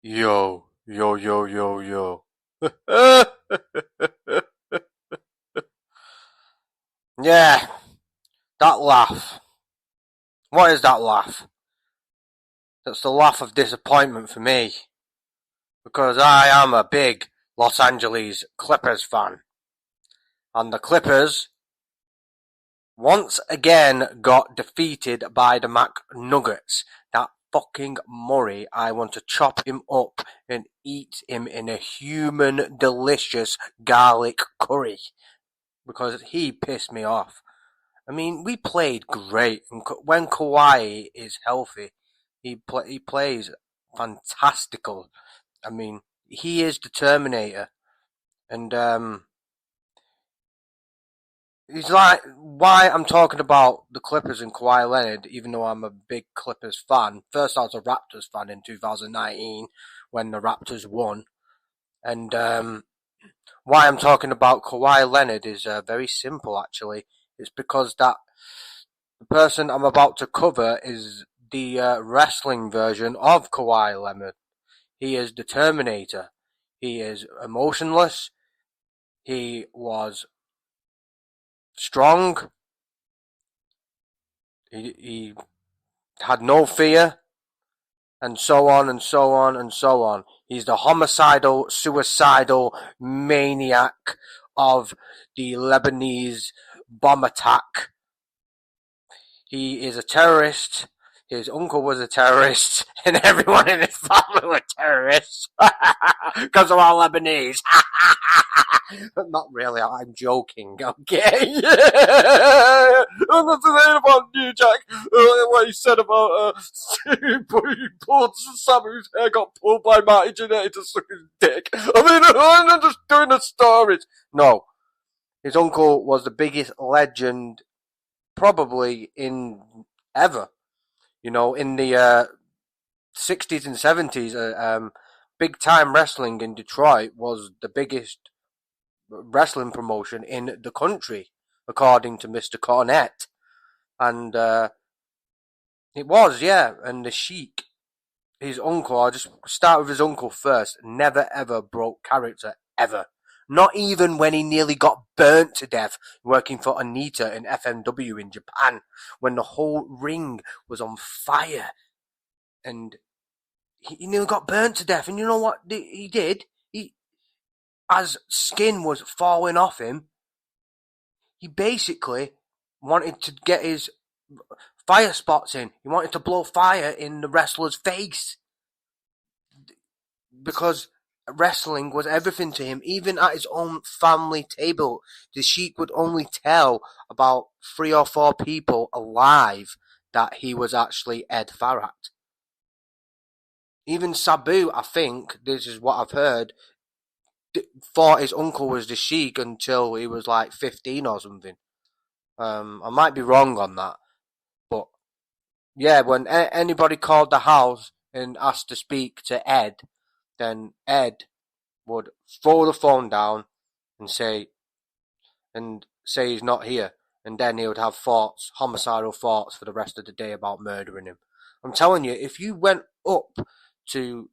Yo, yo, yo, yo, yo. Yeah, that laugh. What is that laugh? That's the laugh of disappointment for me. Because I am a big Los Angeles Clippers fan. And the Clippers once again got defeated by the McNuggets. That fucking Murray, I want to chop him up and eat him in a human delicious garlic curry. Because he pissed me off. I mean, we played great, and when Kawhi is healthy, he plays fantastical. I mean, he is the Terminator, and he's like why I'm talking about the Clippers and Kawhi Leonard, even though I'm a big Clippers fan. First, I was a Raptors fan in 2019 when the Raptors won, and why I'm talking about Kawhi Leonard is very simple. Actually, it's because that the person I'm about to cover is the wrestling version of Kawhi Leonard. He is the Terminator. He is emotionless. He was strong. He had no fear, and so on and so on and so on. He's the homicidal, suicidal maniac of the Lebanese bomb attack. He is a terrorist. His uncle was a terrorist, and everyone in his family were terrorists because of all Lebanese. Not really, I'm joking, okay? I'm not saying about you, Jack. What he said about Sabu's hair got pulled by Marty Jannetty to suck his dick. I mean, I'm just doing the stories. No, his uncle was the biggest legend probably in ever. You know, in the 60s and 70s, big time wrestling in Detroit was the biggest wrestling promotion in the country, according to Mr. Cornette. And it was, yeah. And the Sheik, his uncle, I'll just start with his uncle first, never ever broke character, ever. Not even when he nearly got burnt to death working for Anita in FMW in Japan, when the whole ring was on fire. And he nearly got burnt to death. And you know what he did? As skin was falling off him, he basically wanted to get his fire spots in. He wanted to blow fire in the wrestler's face because wrestling was everything to him. Even at his own family table, the Sheik would only tell about 3 or 4 people alive that he was actually Ed Farrat. Even Sabu, I think, this is what I've heard, thought his uncle was the Sheik until he was like 15 or something. I might be wrong on that, but yeah, when anybody called the house and asked to speak to Ed, then Ed would throw the phone down and say he's not here, and then he would have thoughts, homicidal thoughts for the rest of the day about murdering him. I'm telling you, if you went up to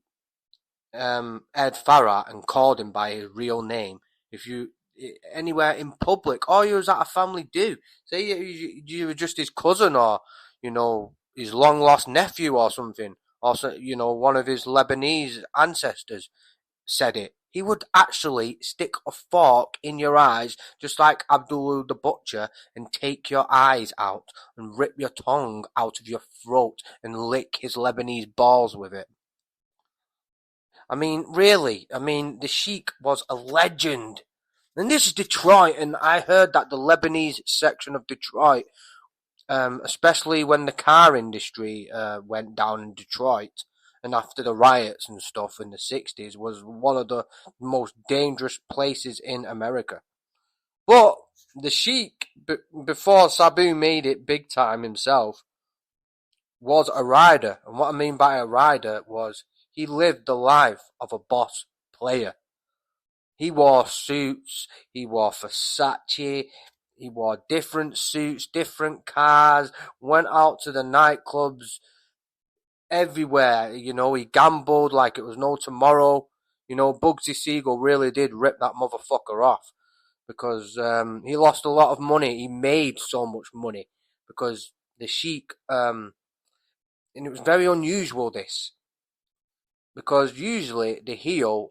Ed Farrat and called him by his real name, if you anywhere in public, or you was at a family do, say you were just his cousin, or his long lost nephew or something, or one of his Lebanese ancestors said it, he would actually stick a fork in your eyes, just like Abdullah the Butcher, and take your eyes out and rip your tongue out of your throat and lick his Lebanese balls with it. I mean, really, the Sheik was a legend. And this is Detroit, and I heard that the Lebanese section of Detroit, especially when the car industry went down in Detroit, and after the riots and stuff in the 60s, was one of the most dangerous places in America. But the Sheik, before Sabu made it big time himself, was a rider. And what I mean by a rider was he lived the life of a boss player. He wore suits, he wore Versace, he wore different suits, different cars, went out to the nightclubs, everywhere. He gambled like it was no tomorrow. Bugsy Siegel really did rip that motherfucker off because he lost a lot of money. He made so much money because the Sheik, and it was very unusual this, because usually the heel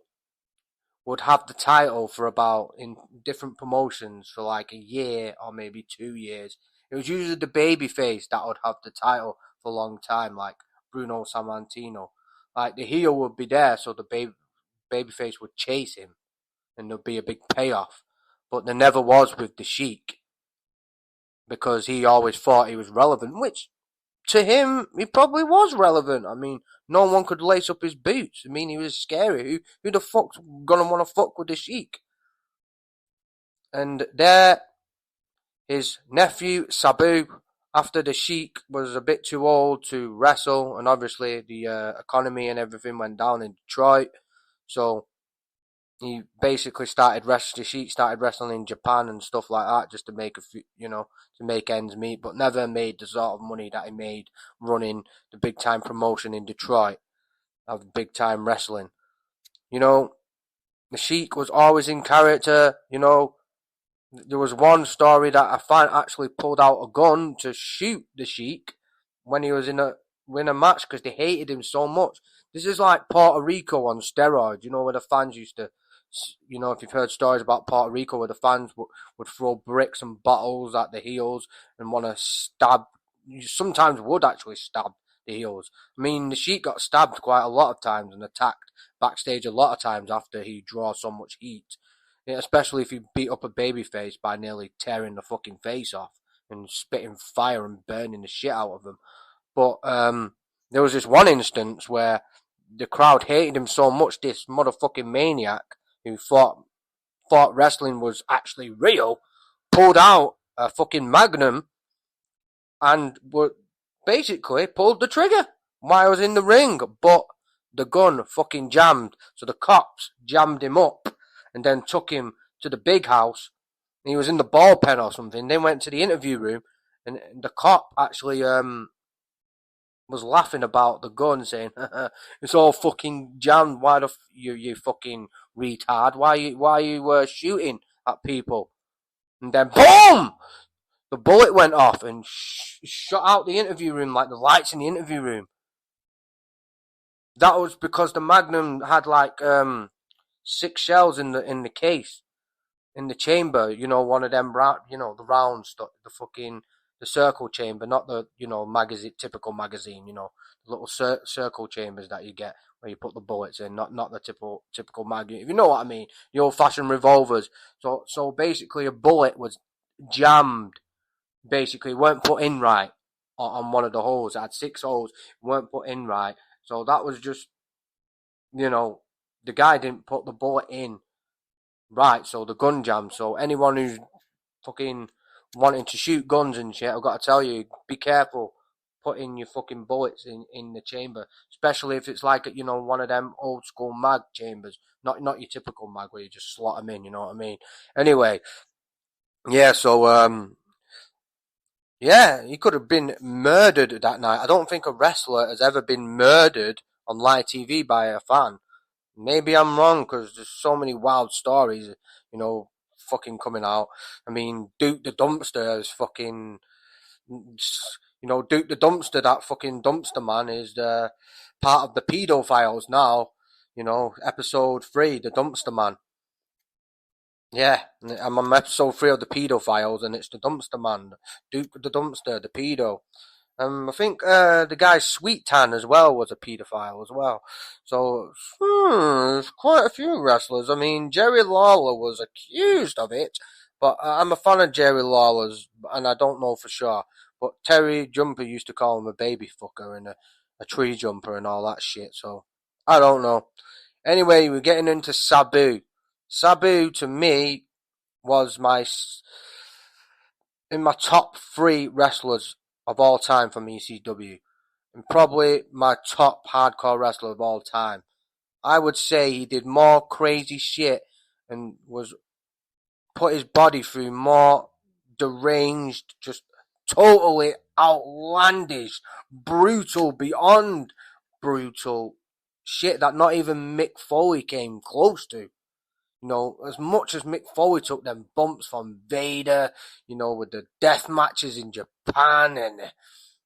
would have the title for about, in different promotions, for like a year or maybe 2 years. It was usually the babyface that would have the title for a long time, like Bruno Sammartino. Like the heel would be there, so the babyface would chase him, and there'd be a big payoff. But there never was with the Sheik, because he always thought he was relevant, which to him, he probably was relevant. I mean, no one could lace up his boots. I mean, he was scary. Who the fuck's gonna want to fuck with the Sheik? And there, his nephew, Sabu, after the Sheik was a bit too old to wrestle, and obviously the economy and everything went down in Detroit, so he basically the Sheik started wrestling in Japan and stuff like that, just to make to make ends meet, but never made the sort of money that he made running the big time promotion in Detroit of big time wrestling. You know, the Sheik was always in character. There was one story that a fan actually pulled out a gun to shoot the Sheik when he was in a match because they hated him so much. This is like Puerto Rico on steroids, where the fans used to, if you've heard stories about Puerto Rico where the fans would throw bricks and bottles at the heels and want to stab, sometimes would actually stab the heels. I mean, the Sheik got stabbed quite a lot of times and attacked backstage a lot of times after he draw so much heat. Yeah, especially if you beat up a babyface by nearly tearing the fucking face off and spitting fire and burning the shit out of them. But there was this one instance where the crowd hated him so much, this motherfucking maniac who thought wrestling was actually real, pulled out a fucking magnum and basically pulled the trigger while I was in the ring, but the gun fucking jammed, so the cops jammed him up and then took him to the big house. And he was in the ball pen or something. They went to the interview room, and the cop actually was laughing about the gun, saying, "It's all fucking jammed. Why you fucking retard? Why you shooting at people?" And then boom, the bullet went off and shot out the interview room like the lights in the interview room. That was because the Magnum had like 6 shells in the case, in the chamber. One of them the round stuff, the circle chamber, not the magazine, typical magazine. The little circle chambers that you get where you put the bullets in, not the typical magazine. If you know what I mean, the old fashioned revolvers. So basically, a bullet was jammed. Basically, weren't put in right on one of the holes. It had 6 holes, weren't put in right. So that was just, the guy didn't put the bullet in right, so the gun jammed. So anyone who's fucking wanting to shoot guns and shit, I've got to tell you, be careful putting your fucking bullets in the chamber, especially if it's like one of them old school mag chambers, not your typical mag where you just slot them in. You know what I mean? Anyway, yeah. So yeah, he could have been murdered that night. I don't think a wrestler has ever been murdered on live TV by a fan. Maybe I'm wrong because there's so many wild stories, fucking coming out. I mean, Duke the Dumpster is fucking, Duke the Dumpster, that fucking dumpster man, is part of the pedophiles now. Episode 3, the Dumpster Man. Yeah, I'm on episode 3 of the pedophiles, and it's the Dumpster Man, Duke the Dumpster, the pedo. I think the guy Sweet Tan as well was a paedophile as well. So there's quite a few wrestlers. I mean, Jerry Lawler was accused of it, but I'm a fan of Jerry Lawler's, and I don't know for sure. But Terry Jumper used to call him a baby fucker and a tree jumper and all that shit. So I don't know. Anyway, we're getting into Sabu. Sabu to me was in my top 3 wrestlers of all time from ECW, and probably my top hardcore wrestler of all time. I would say he did more crazy shit and was put his body through more deranged, just totally outlandish, brutal, beyond brutal shit that not even Mick Foley came close to. You know, as much as Mick Foley took them bumps from Vader, you know, with the death matches in Japan and,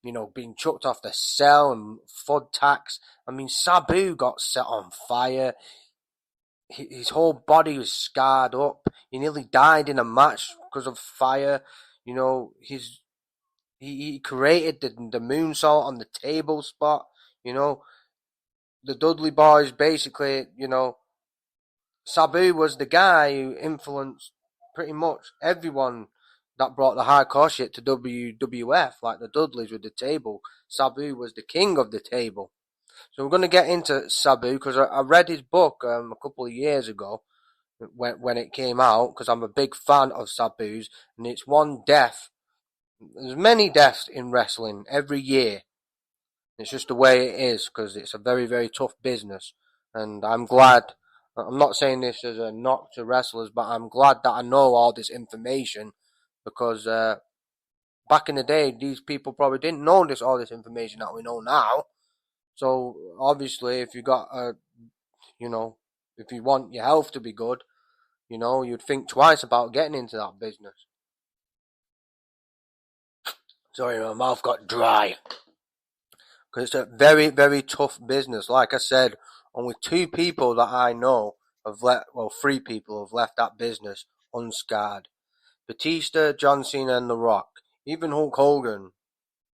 you know, being chucked off the cell and FUD tax. I mean, Sabu got set on fire. His whole body was scarred up. He nearly died in a match because of fire. You know, he created the moonsault on the table spot. You know, the Dudley Boys basically, you know, Sabu was the guy who influenced pretty much everyone that brought the hardcore shit to WWF, like the Dudleys with the table. Sabu was the king of the table. So we're going to get into Sabu because I read his book a couple of years ago when it came out because I'm a big fan of Sabu's, and it's one death. There's many deaths in wrestling every year. It's just the way it is because it's a very, very tough business. And I'm glad, I'm not saying this as a knock to wrestlers, but I'm glad that I know all this information because back in the day, these people probably didn't know all this information that we know now. So obviously, if you got you know, if you want your health to be good, you know, you'd think twice about getting into that business. Sorry, my mouth got dry. Because it's a very, very tough business. Like I said, only 2 people that I know have well, 3 people have left that business unscarred. Batista, John Cena, and The Rock. Even Hulk Hogan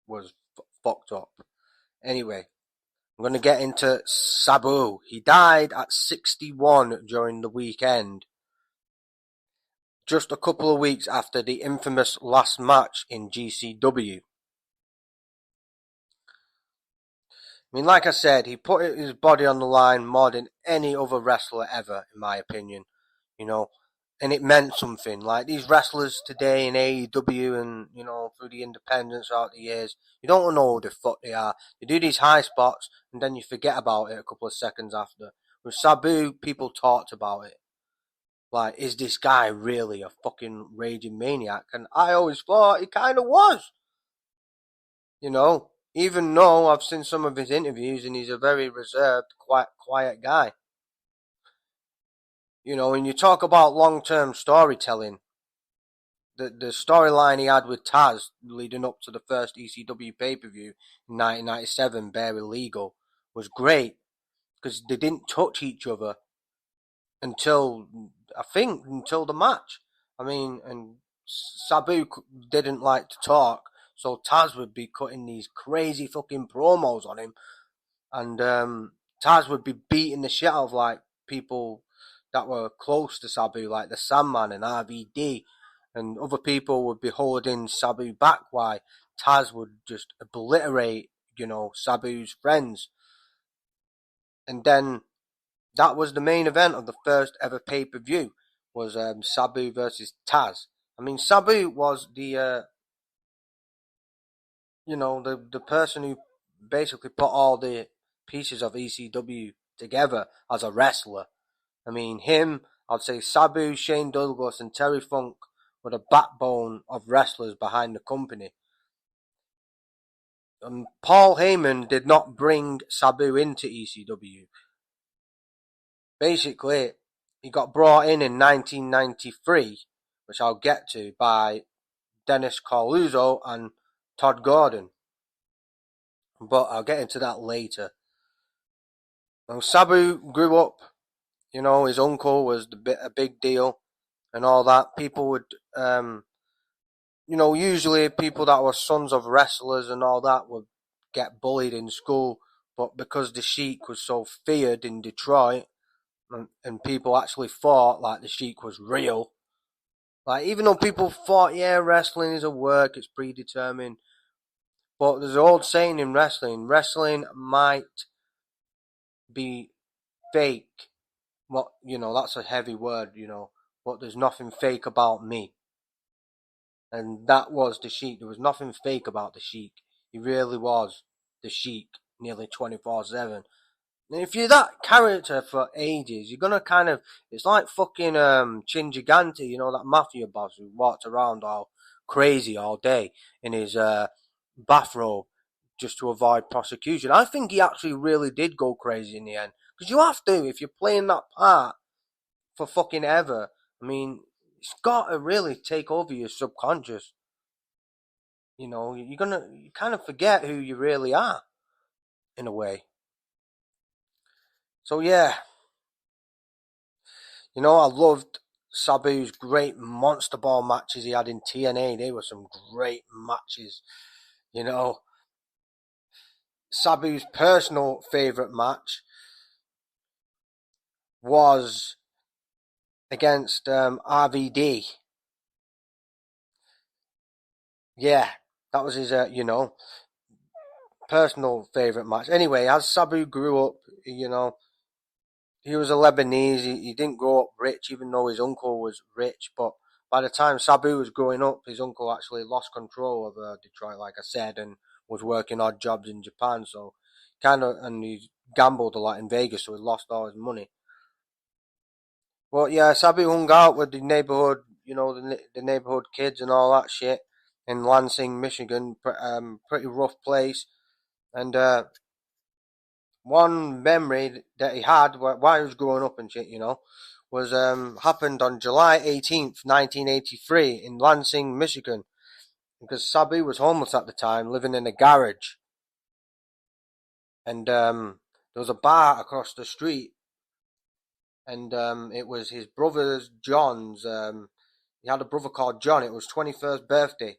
was fucked up. Anyway, I'm going to get into Sabu. He died at 61 during the weekend, just a couple of weeks after the infamous last match in GCW. I mean, like I said, he put his body on the line more than any other wrestler ever, in my opinion. You know, and it meant something. Like these wrestlers today in AEW and, you know, through the independents throughout the years, you don't know who the fuck they are. They do these high spots and then you forget about it a couple of seconds after. With Sabu, people talked about it. Like, is this guy really a fucking raging maniac? And I always thought he kind of was. You know, even though I've seen some of his interviews and he's a very reserved, quiet guy. You know, when you talk about long-term storytelling, the storyline he had with Taz leading up to the first ECW pay-per-view in 1997, Bare Illegal, was great because they didn't touch each other until, I think, until the match. I mean, and Sabu didn't like to talk, so Taz would be cutting these crazy fucking promos on him, and Taz would be beating the shit out of like people that were close to Sabu, like the Sandman and RVD, and other people would be holding Sabu back while Taz would just obliterate, you know, Sabu's friends. And then that was the main event of the first ever pay-per-view, was Sabu versus Taz. I mean, Sabu was the, you know, the person who basically put all the pieces of ECW together as a wrestler. I mean, him, I'd say Sabu, Shane Douglas, and Terry Funk were the backbone of wrestlers behind the company. And Paul Heyman did not bring Sabu into ECW. Basically, he got brought in 1993, which I'll get to, by Dennis Corluzzo and Todd Gordon. But I'll get into that later. Now, Sabu grew up, you know, his uncle was a big deal and all that. People would, you know, usually people that were sons of wrestlers and all that would get bullied in school. But because the Sheik was so feared in Detroit, and people actually thought like the Sheik was real. Like, even though people thought, yeah, wrestling is a work, it's predetermined. But there's an old saying in wrestling might be fake. Well, you know, that's a heavy word, you know, but there's nothing fake about me. And that was the Sheik. There was nothing fake about the Sheik. He really was the Sheik, nearly 24/7. And if you're that character for ages, you're gonna kind of, it's like fucking Chin Gigante, you know, that mafia boss who walked around all crazy all day in his bathrobe, just to avoid prosecution. I think he actually really did go crazy in the end. Because you have to, if you're playing that part for fucking ever. I mean, it's got to really take over your subconscious. You know, you kind of forget who you really are, in a way. So yeah, you know, I loved Sabu's great monster ball matches he had in TNA. They were some great matches. You know, Sabu's personal favourite match was against RVD. Yeah, that was his, personal favourite match. Anyway, as Sabu grew up, you know, he was a Lebanese. He didn't grow up rich, even though his uncle was rich. But by the time Sabu was growing up, his uncle actually lost control of Detroit, like I said, and was working odd jobs in Japan. So and he gambled a lot in Vegas, so he lost all his money. Well, yeah, Sabu hung out with the neighborhood, the neighborhood kids and all that shit in Lansing, Michigan. Pretty rough place. And one memory that he had while he was growing up and shit, was happened on July 18th, 1983 in Lansing, Michigan. Because Sabu was homeless at the time, living in a garage. And there was a bar across the street. And it was his brother's, John's. He had a brother called John. It was 21st birthday.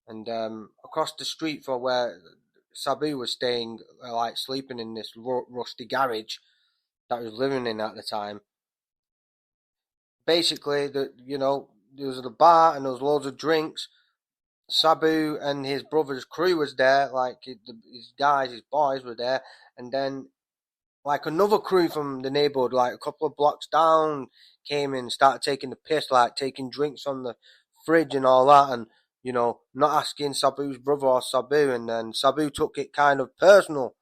And across the street from where Sabu was staying, like sleeping in this rusty garage that he was living in at the time. Basically, there was a bar and there was loads of drinks. Sabu and his brother's crew was there, like his guys, his boys were there, and then like another crew from the neighborhood, like a couple of blocks down, came in, started taking the piss, like taking drinks from the fridge and all that, and not asking Sabu's brother or Sabu, and then Sabu took it kind of personal,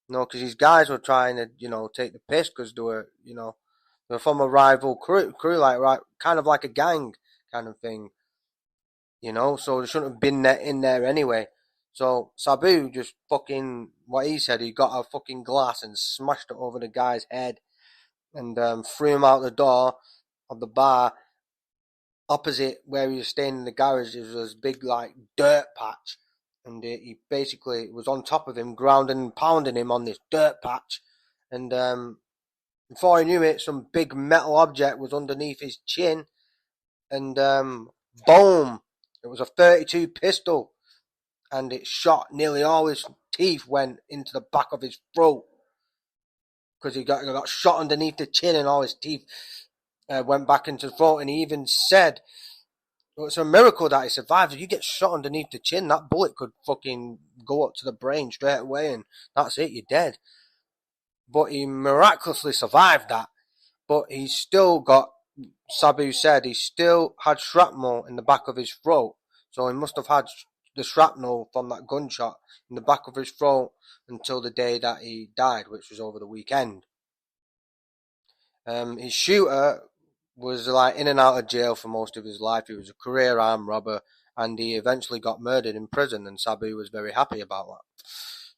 because his guys were trying to, take the piss because they were from a rival crew, like right, kind of like a gang kind of thing, so they shouldn't have been in there anyway. So Sabu just fucking, what he said, he got a fucking glass and smashed it over the guy's head and threw him out the door of the bar. Opposite where he was staying in the garage, there was this big like dirt patch, and he basically was on top of him, grounding and pounding him on this dirt patch, and before he knew it, some big metal object was underneath his chin, and boom! It was a 32 pistol, and it shot nearly all his teeth went into the back of his throat because he got shot underneath the chin, and all his teeth went back into the throat. And he even said, well, it's a miracle that he survived. If you get shot underneath the chin, that bullet could fucking go up to the brain straight away, and that's it, you're dead. But he miraculously survived that. But he's still got, Sabu said, he still had shrapnel in the back of his throat. So he must have had the shrapnel from that gunshot in the back of his throat until the day that he died, which was over the weekend. His shooter was like in and out of jail for most of his life. He was a career armed robber, and he eventually got murdered in prison, and Sabu was very happy about that.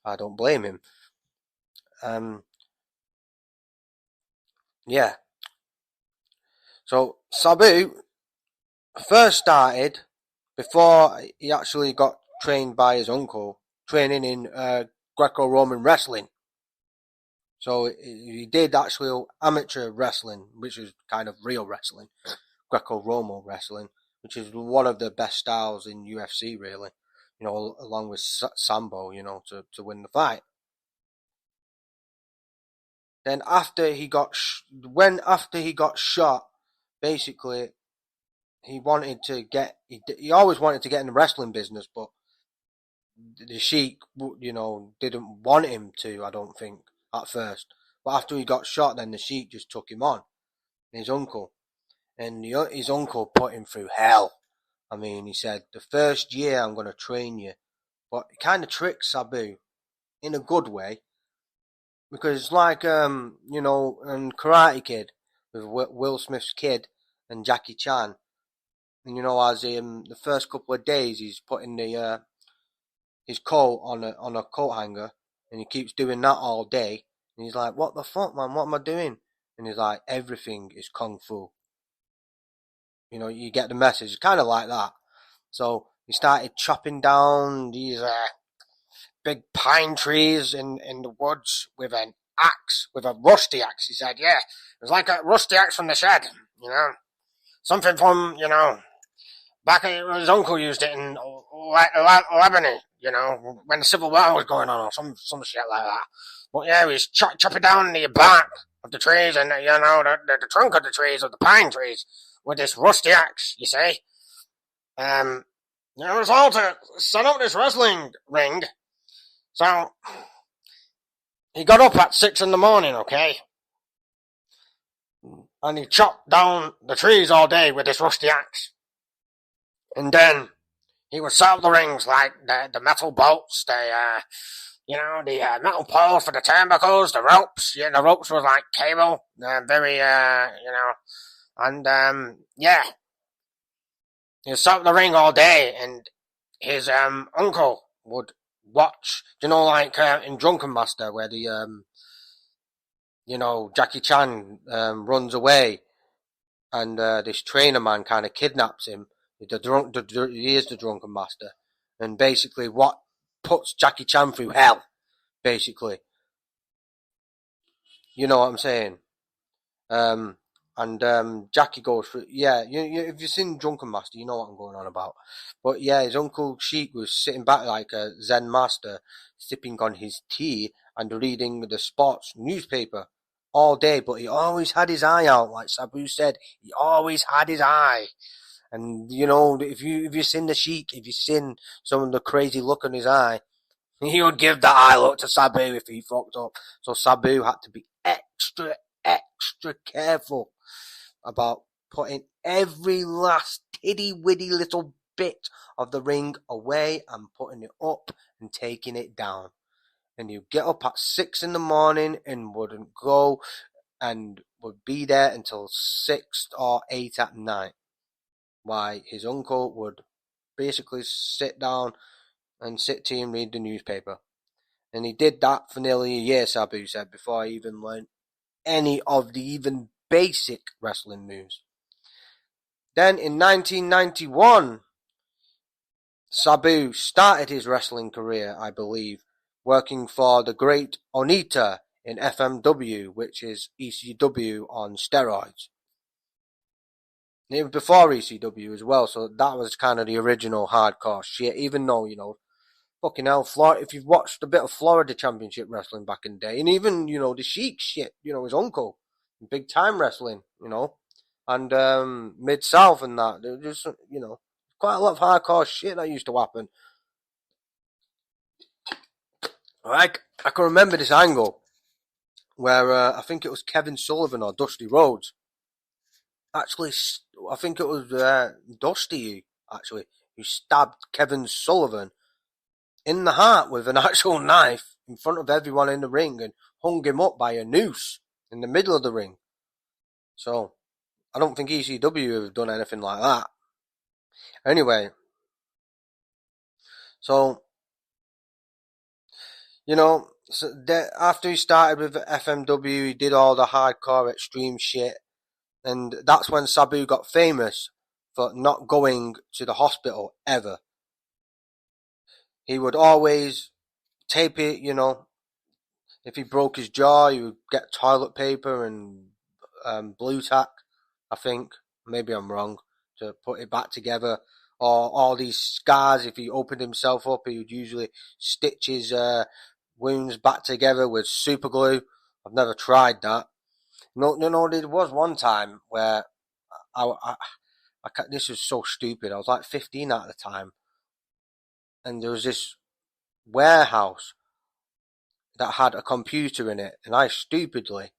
I don't blame him. Yeah. So Sabu first started, before he actually got trained by his uncle, training in Greco-Roman wrestling. So he did actually amateur wrestling, which is kind of real wrestling, Greco-Roman wrestling, which is one of the best styles in UFC, really. Along with Sambo, to win the fight. Then after he got shot, basically he wanted to get he always wanted to get in the wrestling business, but the Sheik, didn't want him to, I don't think, at first. But after he got shot, then the Sheik just took him on, his uncle. And his uncle put him through hell. I mean, he said, the first year I'm going to train you. But it kind of tricks Sabu in a good way. Because it's like, Karate Kid with Will Smith's kid and Jackie Chan. And, as the first couple of days he's putting his coat on a coat hanger, and he keeps doing that all day. And he's like, "What the fuck, man? What am I doing?" And he's like, "Everything is kung fu." You get the message. It's kind of like that. So he started chopping down these big pine trees in the woods with an axe, with a rusty axe. He said, "Yeah, it was like a rusty axe from the shed. Something from back his uncle used it in Lebanon, when the Civil War was going on, or some shit like that. But yeah, he was chopping down the bark of the trees and the trunk of the trees, of the pine trees, with this rusty axe. You see, it was all to set up this wrestling ring. So he got up at 6 in the morning, okay, and he chopped down the trees all day with this rusty axe, and then he would set up the rings, like the metal bolts, the metal poles for the turnbuckles, the ropes. Yeah, the ropes were like cable, very, and yeah, he would set up the ring all day, and his uncle would watch. Like in Drunken Master, where the Jackie Chan runs away, and this trainer man kind of kidnaps him. He is the Drunken Master, and basically what puts Jackie Chan through hell, basically. You know what I'm saying? Jackie goes through. Yeah, if you've seen Drunken Master, you know what I'm going on about. But yeah, his uncle Sheik was sitting back like a Zen master, sipping on his tea and reading the sports newspaper all day. But he always had his eye out, like Sabu said. He always had his eye. And if you've seen the Sheik, if you've seen some of the crazy look in his eye, he would give that eye look to Sabu if he fucked up. So Sabu had to be extra careful about putting every last itty-witty little bit of the ring away and putting it up and taking it down. And he'd get up at 6 in the morning and wouldn't go, and would be there until 6 or 8 at night. Why, his uncle would basically sit down and sit to him read the newspaper. And he did that for nearly a year, Sabu said, before he even learned any of the even basic wrestling moves. Then in 1991, Sabu started his wrestling career, I believe, working for the Great Onita in FMW, which is ECW on steroids. And it was before ECW as well, so that was kind of the original hardcore shit, even though, fucking hell, if you've watched a bit of Florida Championship Wrestling back in the day, and even, the Sheik shit, his uncle, big time wrestling, and Mid-South and that, there just, quite a lot of hardcore shit that used to happen. I can remember this angle where I think it was Kevin Sullivan or Dusty Rhodes. Actually, I think it was Dusty, actually, who stabbed Kevin Sullivan in the heart with an actual knife in front of everyone in the ring and hung him up by a noose in the middle of the ring. So, I don't think ECW have done anything like that. Anyway, so, after he started with FMW, he did all the hardcore extreme shit, and that's when Sabu got famous for not going to the hospital ever. He would always tape it, if he broke his jaw, he would get toilet paper and blue tack, I think. Maybe I'm wrong, to put it back together. Or all these scars, if he opened himself up, he would usually stitch his wounds back together with super glue. I've never tried that. No, there was one time where this was so stupid. I was like 15 at the time, and there was this warehouse that had a computer in it, and I stupidly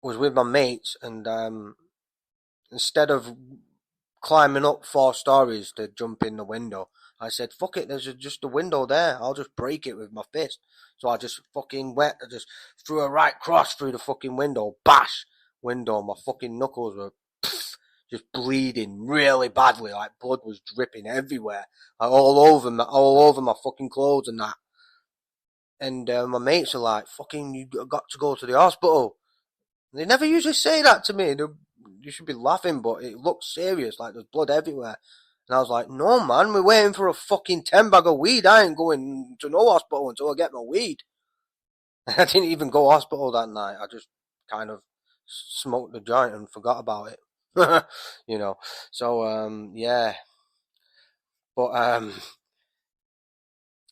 was with my mates, and instead of climbing up 4 stories to jump in the window, I said, fuck it, there's just a window there, I'll just break it with my fist. So I just I just threw a right cross through the fucking window, bash, window, my fucking knuckles were just bleeding really badly, like blood was dripping everywhere, like all over my fucking clothes and that. And my mates are like, "Fucking, you got to go to the hospital." They never usually say that to me. You should be laughing, but it looked serious, like there's blood everywhere. And I was like, "No, man, we're waiting for a fucking 10 bag of weed. I ain't going to no hospital until I get my weed." I didn't even go to hospital that night. I just kind of smoked the joint and forgot about it. you know. So yeah. But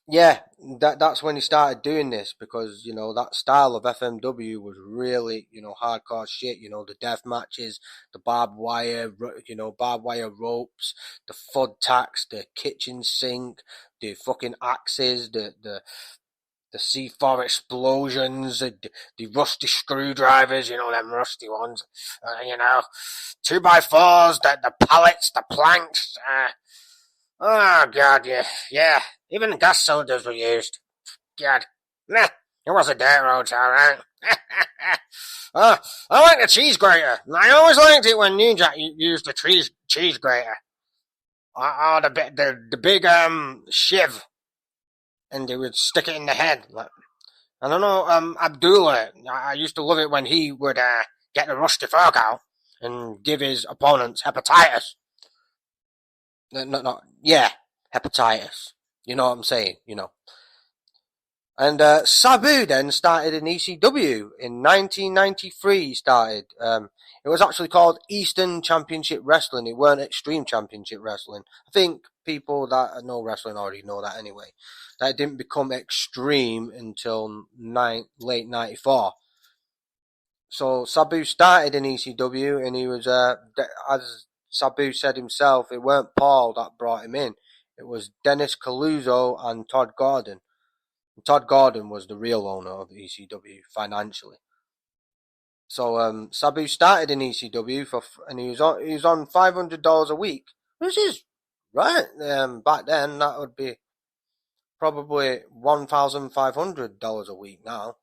yeah, that's when he started doing this, because that style of FMW was really hardcore shit. The death matches, the barbed wire ropes, the FUD tacks, the kitchen sink, the fucking axes, the C4 explosions, the rusty screwdrivers, them rusty ones, 2x4s, the pallets, the planks. Oh God, yeah. Even the gas cylinders were used. God, nah, it was a dirt road, alright. I like the cheese grater. I always liked it when New Jack used the cheese grater. The big shiv, and they would stick it in the head. I don't know, Abdullah. I used to love it when he would get the rusty fork out and give his opponents hepatitis. Yeah, hepatitis. You know what I'm saying? And Sabu then started in ECW in 1993. He started. It was actually called Eastern Championship Wrestling. It weren't Extreme Championship Wrestling. I think people that know wrestling already know that anyway. That didn't become Extreme until late '94. So Sabu started in ECW, and he was, as Sabu said himself, it weren't Paul that brought him in. It was Dennis Caluso and Todd Gordon. And Todd Gordon was the real owner of ECW financially. So Sabu started in ECW and he was on $500 a week, which is right. Back then that would be probably $1,500 a week now.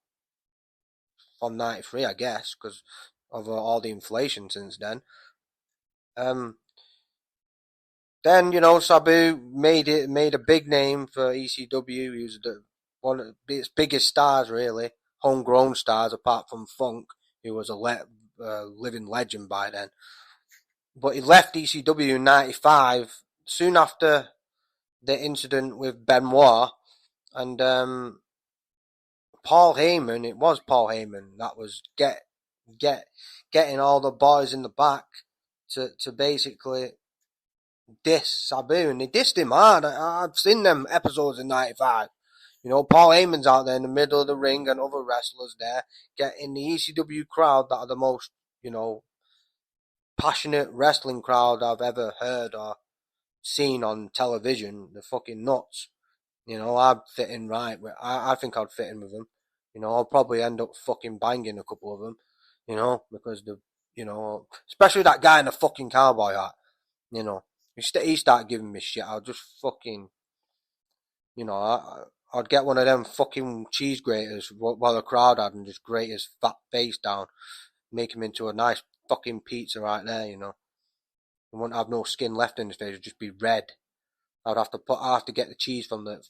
From '93, I guess, because of all the inflation since then. Then Sabu made a big name for ECW. He was one of its biggest stars, really, homegrown stars, apart from Funk, who was a living legend by then. But he left ECW in '95, soon after the incident with Benoit, and Paul Heyman. It was Paul Heyman that was getting all the boys in the back to basically diss Sabu, and they dissed him hard. I've seen them episodes in '95. Paul Heyman's out there in the middle of the ring and other wrestlers there getting the ECW crowd that are the most, passionate wrestling crowd I've ever heard or seen on television. They're fucking nuts. I'd fit in right. I think I'd fit in with them. I'll probably end up fucking banging a couple of them, because especially that guy in the fucking cowboy hat, he started giving me shit. I'll just fucking, I'd get one of them fucking cheese graters while the crowd had and just grate his fat face down, make him into a nice fucking pizza right there, He wouldn't have no skin left in his face, it'd just be red. I'd have to get the cheese from the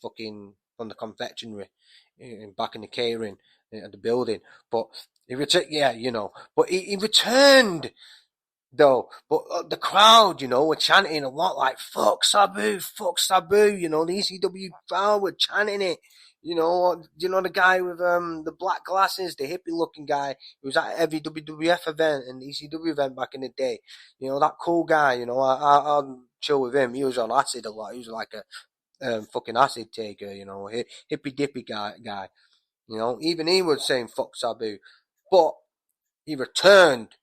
confectionery back in the catering at the building. But he returned though. But the crowd, were chanting a lot like "fuck Sabu, fuck Sabu." The ECW crowd were chanting it. The guy with the black glasses, the hippie looking guy who was at every WWF event and ECW event back in the day. That cool guy. I'd chill with him. He was on acid a lot. He was like a fucking acid taker. Hippie dippy guy. Even he was saying "fuck Sabu," but he returned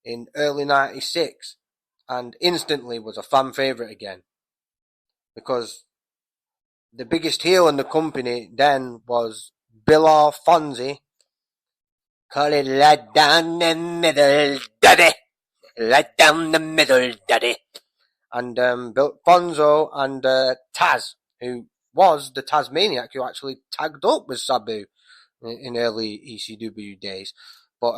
in early '96 and instantly was a fan favourite again, because the biggest heel in the company then was Bill Fonzie. Call it let down the middle, daddy. Let down the middle, daddy. And Bill Fonzo and Taz, who was the Tasmaniac, who actually tagged up with Sabu in early ECW days. But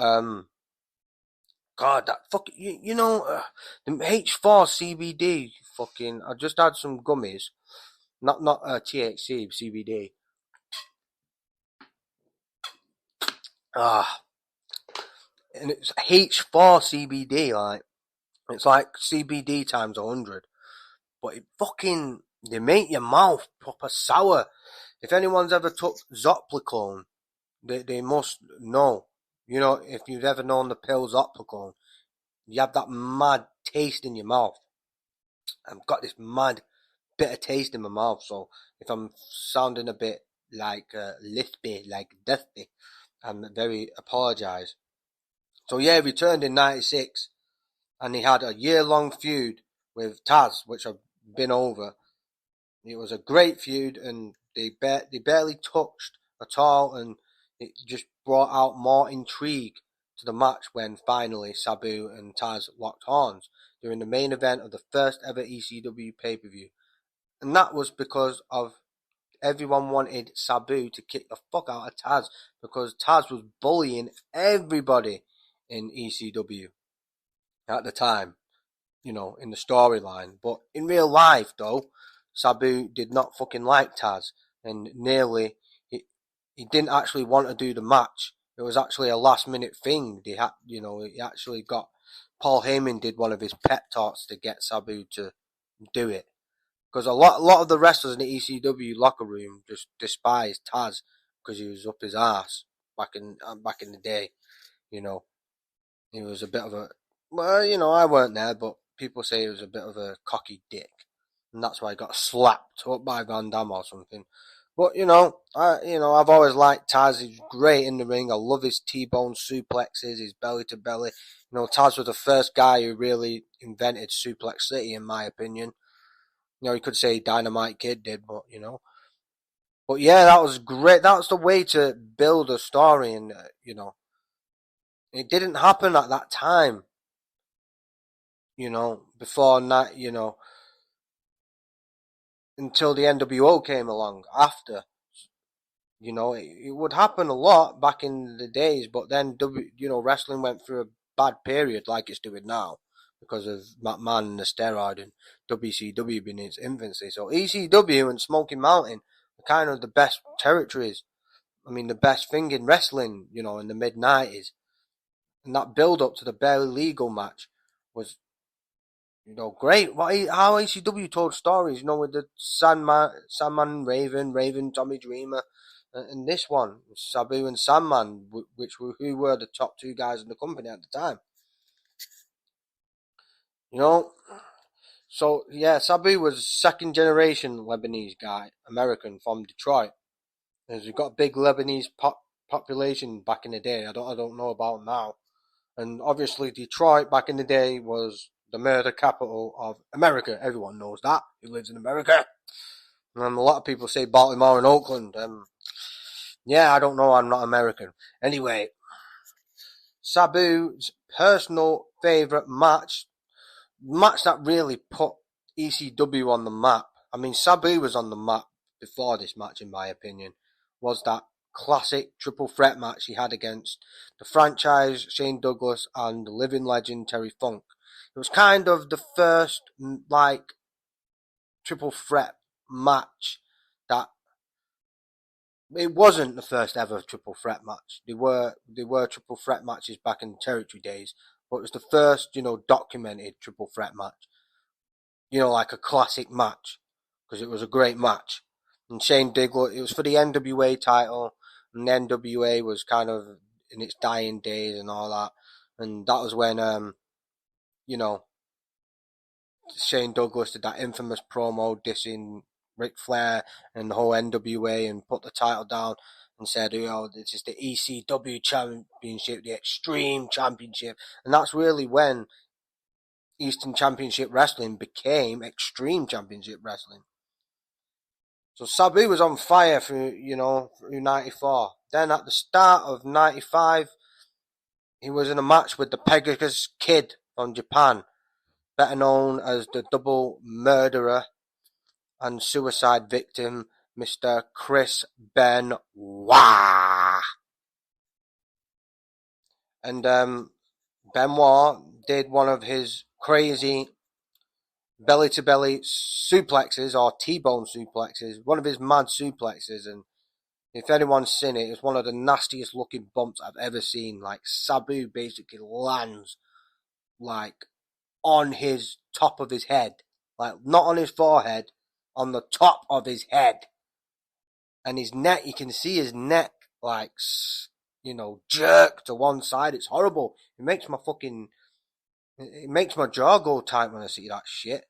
God, that fucking, the H4 CBD, fucking, I just had some gummies, not THC, CBD. Ah, and it's H4 CBD, like, it's like CBD times 100. But they make your mouth proper sour. If anyone's ever took Zoplicone, they must know. You know, if you've ever known the pill Zoplicone, you have that mad taste in your mouth. I've got this mad bitter taste in my mouth, so if I'm sounding a bit like lispy, like dusty, I'm very apologise. So yeah, he returned in '96, and he had a year-long feud with Taz, which I've been over. It was a great feud, and they barely touched at all, and it just brought out more intrigue to the match when finally Sabu and Taz locked horns during the main event of the first ever ECW pay-per-view. And that was because of everyone wanted Sabu to kick the fuck out of Taz, because Taz was bullying everybody in ECW at the time, in the storyline. But in real life, though, Sabu did not fucking like Taz, and he didn't actually want to do the match. It was actually a last minute thing. He actually got Paul Heyman did one of his pep talks to get Sabu to do it, because a lot of the wrestlers in the ECW locker room just despised Taz because he was up his ass back in the day. You know, he was a bit of a, well, I weren't there, but people say he was a bit of a cocky dick, and that's why he got slapped up by Van Damme or something. But I've always liked Taz. He's great in the ring. I love his T-bone suplexes, his belly to belly. Taz was the first guy who really invented Suplex City, in my opinion. You could say Dynamite Kid did, but But yeah, that was great. That was the way to build a story, and it didn't happen at that time. Before that, until the NWO came along after. It would happen a lot back in the days, but then wrestling went through a bad period like it's doing now because of McMahon and the steroid, and WCW being in its infancy. So ECW and Smoky Mountain are kind of the best territories. I mean, the best thing in wrestling, in the mid-90s. And that build-up to the barely legal match was great. How ECW told stories, with the Sandman, Raven, Tommy Dreamer, and this one, Sabu and Sandman, who were the top two guys in the company at the time. So yeah, Sabu was second generation Lebanese guy, American from Detroit. We've got a big Lebanese population back in the day. I don't know about now. And obviously Detroit back in the day was the murder capital of America. Everyone knows that, who lives in America. A lot of people say Baltimore and Oakland. Yeah, I don't know, I'm not American. Anyway, Sabu's personal favourite match that really put ECW on the map. I mean, Sabu was on the map before this match, in my opinion, was that classic triple threat match he had against the franchise Shane Douglas and the living legend Terry Funk. It was kind of the first, triple threat match that it wasn't the first ever triple threat match. There were triple threat matches back in the territory days, but it was the first, documented triple threat match. Like a classic match, because it was a great match. And Shane Douglas, it was for the NWA title, and the NWA was kind of in its dying days and all that. And that was when, Shane Douglas did that infamous promo dissing Ric Flair and the whole NWA and put the title down and said, this is the ECW Championship, the Extreme Championship. And that's really when Eastern Championship Wrestling became Extreme Championship Wrestling. So Sabu was on fire through 94. Then at the start of 95, he was in a match with the Pegasus Kid from Japan, better known as the double murderer and suicide victim, Mr. Chris Benoit. And Benoit did one of his crazy belly to belly suplexes or T-bone suplexes, one of his mad suplexes, and if anyone's seen it, it's one of the nastiest looking bumps I've ever seen. Like Sabu basically lands like on his top of his head, like not on his forehead, on the top of his head, and his neck. You can see his neck like jerk to one side. It's horrible. It makes my jaw go tight when I see that shit.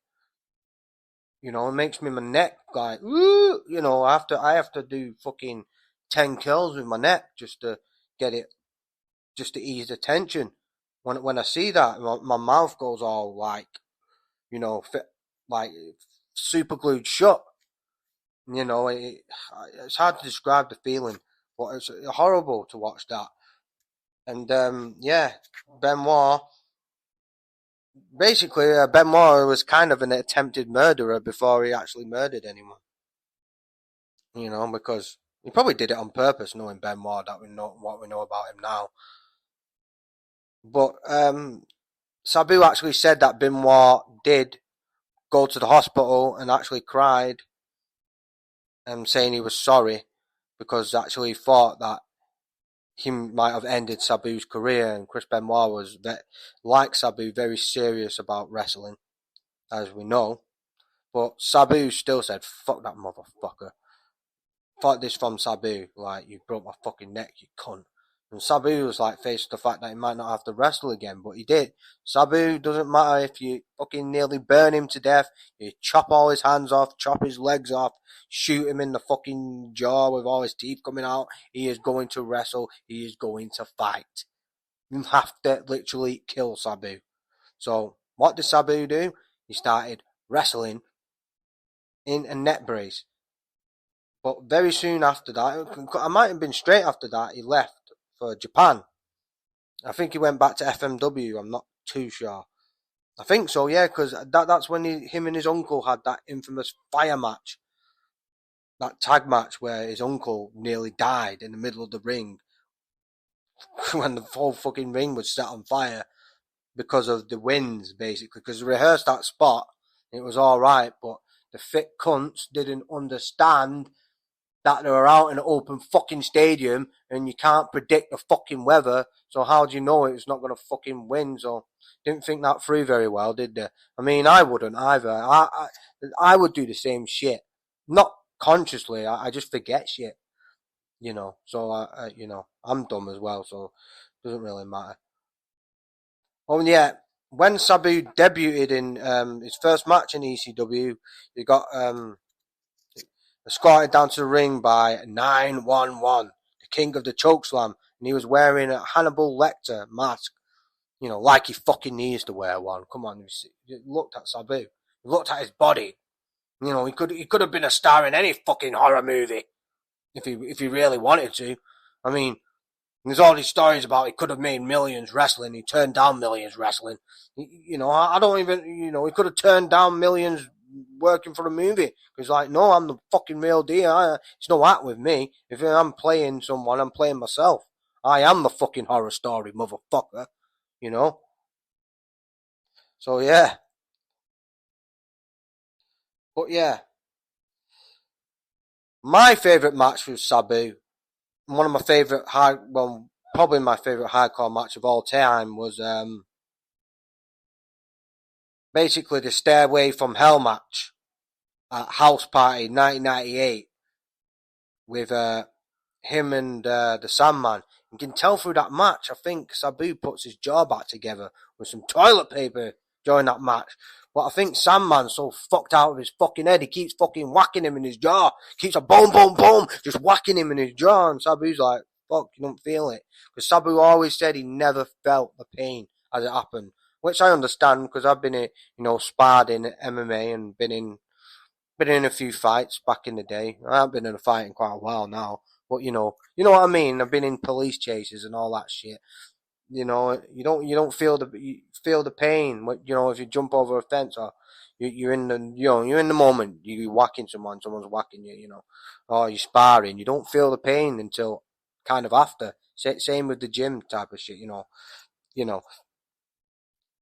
It makes me my neck like ooh. I have to do fucking 10 kills with my neck just to get it, just to ease the tension. When I see that, my mouth goes all like like super glued shut. It's hard to describe the feeling, but it's horrible to watch that. And yeah, Benoit. Basically, Benoit was kind of an attempted murderer before he actually murdered anyone. Because he probably did it on purpose, knowing Benoit, that we know what we know about him now. But Sabu actually said that Benoit did go to the hospital and actually cried, saying he was sorry because actually he thought that he might have ended Sabu's career. And Chris Benoit was, like Sabu, very serious about wrestling, as we know. But Sabu still said, "Fuck that motherfucker." Thought this from Sabu, like, you broke my fucking neck, you cunt. And Sabu was like faced the fact that he might not have to wrestle again, but he did. Sabu, doesn't matter if you fucking nearly burn him to death, you chop all his hands off, chop his legs off, shoot him in the fucking jaw with all his teeth coming out, he is going to wrestle, he is going to fight. You have to literally kill Sabu. So, what did Sabu do? He started wrestling in a net brace. But very soon after that, I might have been straight after that, he left for Japan. I think he went back to FMW, I'm not too sure. I think so, yeah, because that's when him and his uncle had that infamous fire match. That tag match where his uncle nearly died in the middle of the ring when the whole fucking ring was set on fire because of the winds, basically. Because they rehearsed that spot, it was alright, but the thick cunts didn't understand that they were out in an open fucking stadium and you can't predict the fucking weather, so how do you know it's not going to fucking win? So didn't think that through very well, did they? I mean, I wouldn't either. I would do the same shit, not consciously. I just forget shit, So I'm dumb as well, so it doesn't really matter. Oh yeah, when Sabu debuted in his first match in ECW, he got escorted down to the ring by 911, the king of the chokeslam, and he was wearing a Hannibal Lecter mask, like he fucking needs to wear one. Come on, you looked at Sabu, you looked at his body. He could have been a star in any fucking horror movie if he really wanted to. I mean, there's all these stories about he could have made millions wrestling. He turned down millions wrestling. I don't even, he could have turned down millions working for a movie. He's like, no, I'm the fucking real deal. It's no act with me. If I'm playing someone, I'm playing myself. I am the fucking horror story, motherfucker. You know? So, yeah. But, yeah. My favourite match with Sabu, one of my favourite probably my favourite hardcore match of all time was, basically the Stairway from Hell match at House Party 1998 with him and the Sandman. You can tell through that match, I think Sabu puts his jaw back together with some toilet paper during that match. But I think Sandman's so fucked out of his fucking head, he keeps fucking whacking him in his jaw. Keeps a boom, boom, boom, just whacking him in his jaw. And Sabu's like, fuck, you don't feel it. Because Sabu always said he never felt the pain as it happened. Which I understand, because I've been, sparred in MMA and been in a few fights back in the day. I haven't been in a fight in quite a while now. But you know what I mean. I've been in police chases and all that shit. You don't feel the pain. If you jump over a fence or you're in the moment. You're whacking someone's whacking you. Or you're sparring. You don't feel the pain until kind of after. Same with the gym type of shit. You know.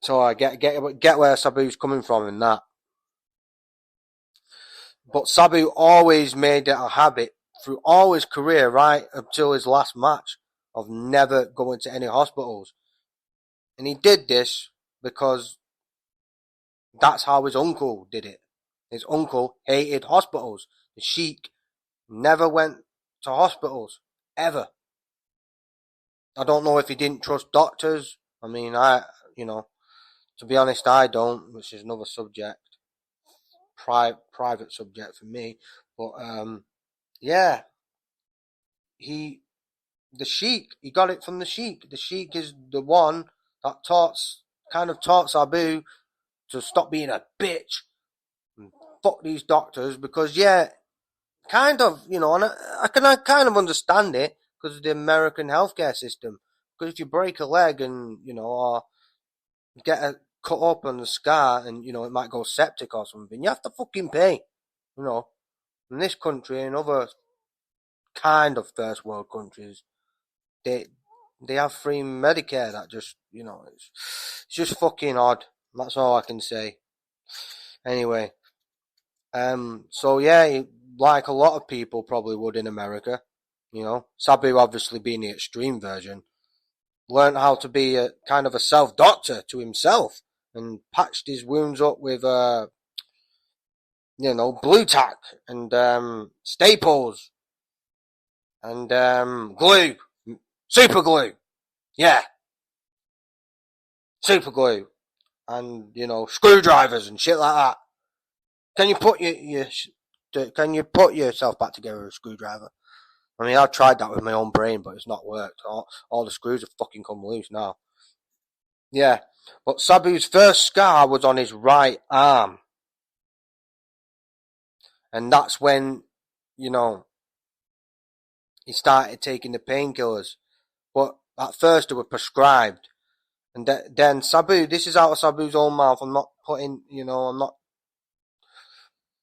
So I get where Sabu's coming from in that. But Sabu always made it a habit through all his career, right until his last match, of never going to any hospitals. And he did this because that's how his uncle did it. His uncle hated hospitals. The Sheik never went to hospitals, ever. I don't know if he didn't trust doctors. I mean, to be honest, I don't, which is another subject, private subject for me. But yeah, he the Sheik, he got it from the Sheik. The Sheik is the one that taught Sabu to stop being a bitch and fuck these doctors because yeah, kind of, and I kind of understand it because of the American healthcare system. Because if you break a leg and or get a cut up on the scar and it might go septic or something, you have to fucking pay. You know, in this country and other kind of first world countries, they they have free Medicare. That just it's just fucking odd. That's all I can say. Anyway, so yeah, like a lot of people probably would in America, Sabu obviously being the extreme version, learned how to be a kind of a self doctor to himself and patched his wounds up with blue tack and staples and glue, super glue, yeah, super glue, and screwdrivers and shit like that. Can you put can you put yourself back together with a screwdriver? I mean, I've tried that with my own brain, but it's not worked. All the screws have fucking come loose now. Yeah, but Sabu's first scar was on his right arm, and that's when you know he started taking the painkillers. But at first they were prescribed, and then Sabu. This is out of Sabu's own mouth. I'm not I'm not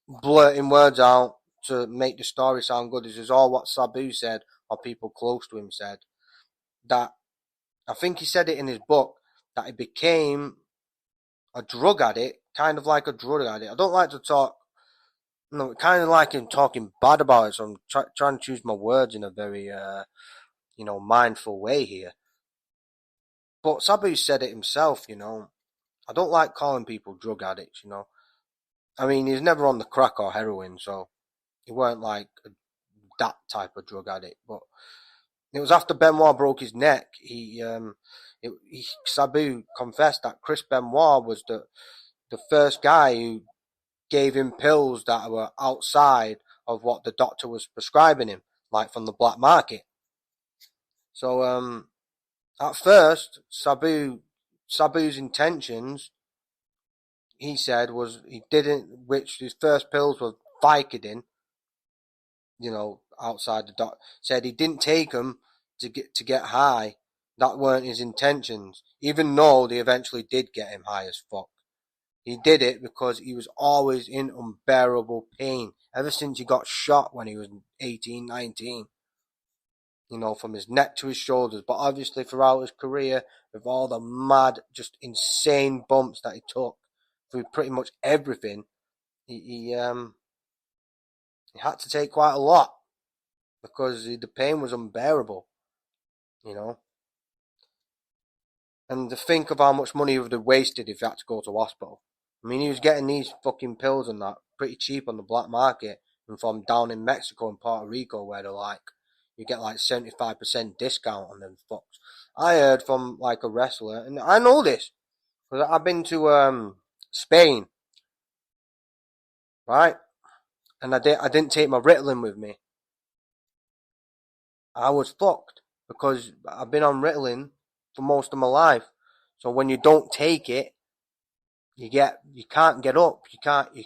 blurting words out to make the story sound good. This is all what Sabu said, or people close to him said. That I think he said it in his book that he became a drug addict, kind of like a drug addict. I don't like to talk, kind of like him talking bad about it. So I'm trying to choose my words in a very, mindful way here. But Sabu said it himself. I don't like calling people drug addicts. I mean, he's never on the crack or heroin, so he weren't like that type of drug addict. But it was after Benoit broke his neck. Sabu confessed that Chris Benoit was the first guy who gave him pills that were outside of what the doctor was prescribing him, like from the black market. So at first, Sabu's intentions, he said, was he didn't, which his first pills were Vicodin, outside the doctor, said he didn't take them to get high. That weren't his intentions, even though they eventually did get him high as fuck. He did it because he was always in unbearable pain ever since he got shot when he was 18, 19. From his neck to his shoulders. But obviously throughout his career, with all the mad, just insane bumps that he took through pretty much everything, he had to take quite a lot because the pain was unbearable, you know. And to think of how much money he would have wasted if he had to go to hospital. I mean, he was getting these fucking pills and that pretty cheap on the black market and from down in Mexico and Puerto Rico where they're like, you get like 75% discount on them fucks. I heard from like a wrestler, and I know this because I've been to Spain, right? And I didn't take my Ritalin with me. I was fucked because I've been on Ritalin for most of my life. So when you don't take it, you can't get up. You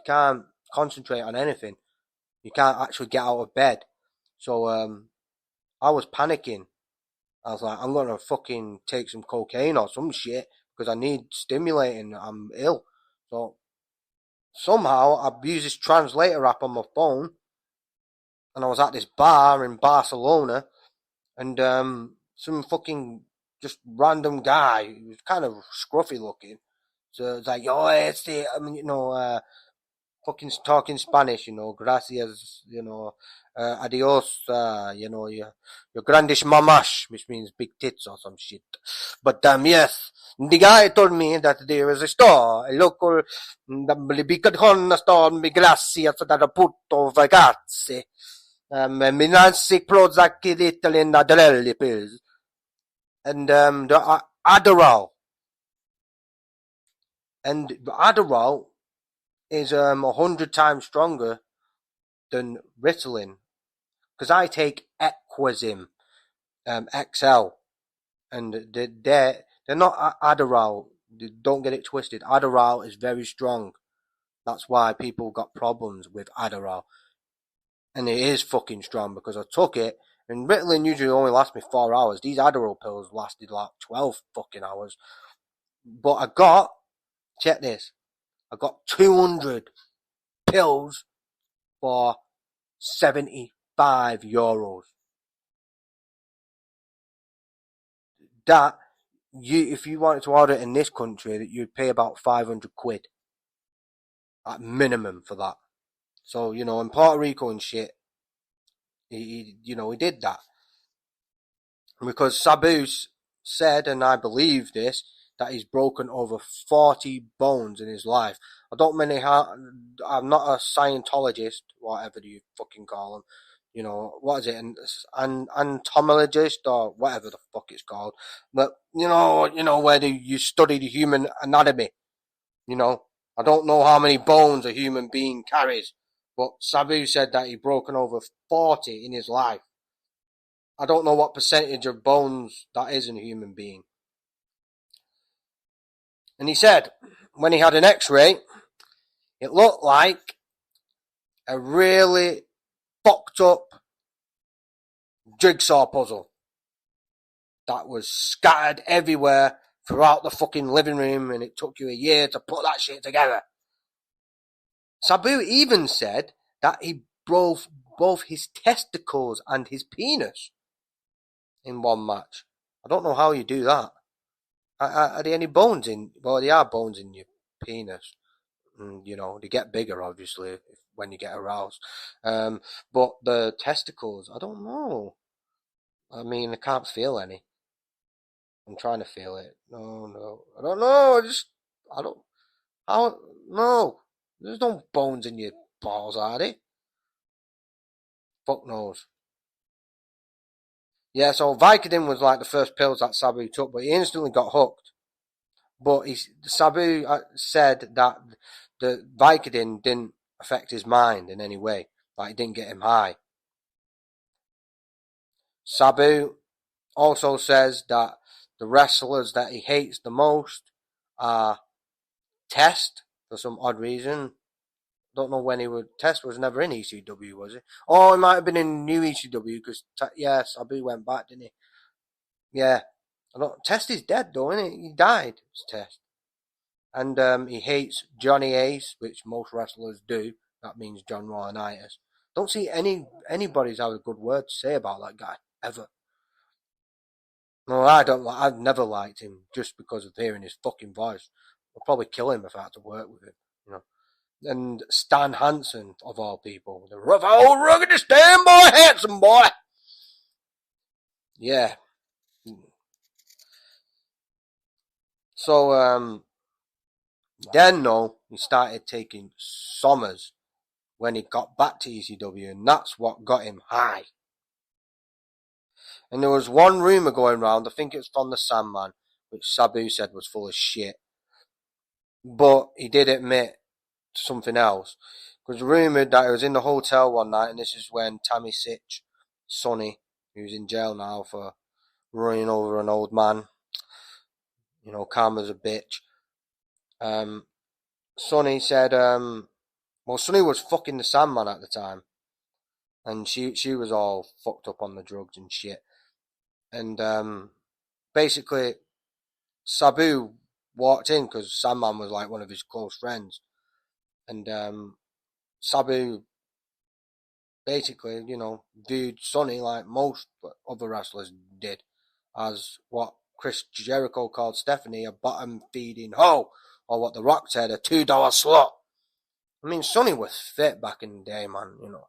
can't concentrate on anything. You can't actually get out of bed. So I was panicking. I was like, I'm gonna fucking take some cocaine or some shit because I need stimulating. I'm ill. So somehow I used this translator app on my phone, and I was at this bar in Barcelona, and some fucking just random guy, he was kind of scruffy looking, So it's like, oh, fucking talking Spanish, gracias, adios, your grandish mamash, which means big tits or some shit. But, yes, the guy told me that there was a store, a local, bicadhon store, mi gracias da puto ragazzi, mi nansi prozacchi d'Italy da Delelli pills, and, the Adderall, and Adderall is 100 times stronger than Ritalin, because I take Equazim XL, and they're not Adderall. Don't get it twisted. Adderall is very strong. That's why people got problems with Adderall, and it is fucking strong because I took it. And Ritalin usually only lasts me 4 hours. These Adderall pills lasted like 12 fucking hours. But check this, I got 200 pills for €75. That, if you wanted to order it in this country, that you'd pay about 500 quid at minimum for that. So, in Puerto Rico and shit, he did that. Because Sabu said, and I believe this, that he's broken over 40 bones in his life. I'm not a Scientologist, whatever you fucking call them. What is it? An entomologist or whatever the fuck it's called. But, where you study the human anatomy. I don't know how many bones a human being carries, but Sabu said that he'd broken over 40 in his life. I don't know what percentage of bones that is in a human being. And he said, when he had an x-ray, it looked like a really fucked up jigsaw puzzle that was scattered everywhere throughout the fucking living room, and it took you a year to put that shit together. Sabu even said that he broke both his testicles and his penis in one match. I don't know how you do that. Are there any bones in? Well, there are bones in your penis. And, they get bigger, obviously, when you get aroused. But the testicles, I don't know. I mean, I can't feel any. I'm trying to feel it. No. I don't know. No. There's no bones in your balls, are there? Fuck knows. Yeah, so Vicodin was like the first pills that Sabu took, but he instantly got hooked. But Sabu said that the Vicodin didn't affect his mind in any way. Like, it didn't get him high. Sabu also says that the wrestlers that he hates the most are Test, for some odd reason. Don't know when Test was never in ECW, was he? Oh, he might have been in new ECW, because, Sabu went back, didn't he? Yeah. Test is dead, though, isn't he? He died, it's Test. And he hates Johnny Ace, which most wrestlers do. That means John Laurinaitis. Don't see anybody's have a good word to say about that guy, ever. No, I don't. I've never liked him just because of hearing his fucking voice. I'll probably kill him if I had to work with him. And Stan Hansen, of all people, the rough old rugged Stan boy, handsome boy. Yeah. So then he started taking Sommers when he got back to ECW, and that's what got him high. And there was one rumour going round, I think it was from the Sandman, which Sabu said was full of shit. But he did admit to something else. It was rumoured that he was in the hotel one night, and this is when Tammy Sitch, Sonny, who's in jail now for running over an old man, calm as a bitch. Sonny said, Sonny was fucking the Sandman at the time. And she was all fucked up on the drugs and shit. And basically, Sabu walked in because Sandman was like one of his close friends. And Sabu basically, viewed Sonny like most other wrestlers did, as what Chris Jericho called Stephanie a bottom feeding hoe or what The Rock said, a $2 slot. I mean, Sonny was fit back in the day, man, you know.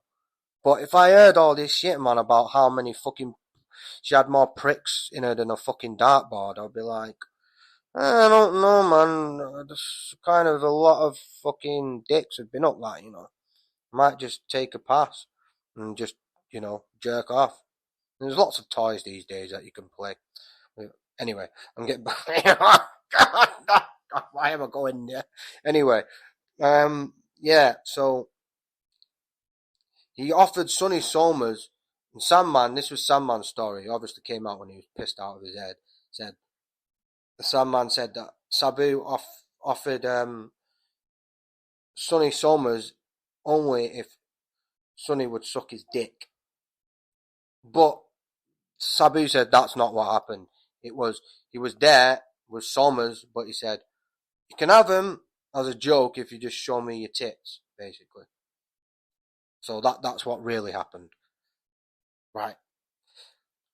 But if I heard all this shit, man, about how many fucking she had more pricks in her than a fucking dartboard, I'd be like, I don't know, man. There's kind of a lot of fucking dicks have been up that, you know. Might just take a pass and just, you know, jerk off. There's lots of toys these days that you can play. Anyway, I'm getting back. Why am I going there? Anyway, yeah, so he offered Sonny Somers and Sandman. This was Sandman's story. He obviously came out when he was pissed out of his head. Said the Sandman said that Sabu offered Sonny Somers only if Sonny would suck his dick. But Sabu said that's not what happened. It was he was there with Somers, but he said you can have him as a joke if you just show me your tits, basically. So that's what really happened, right?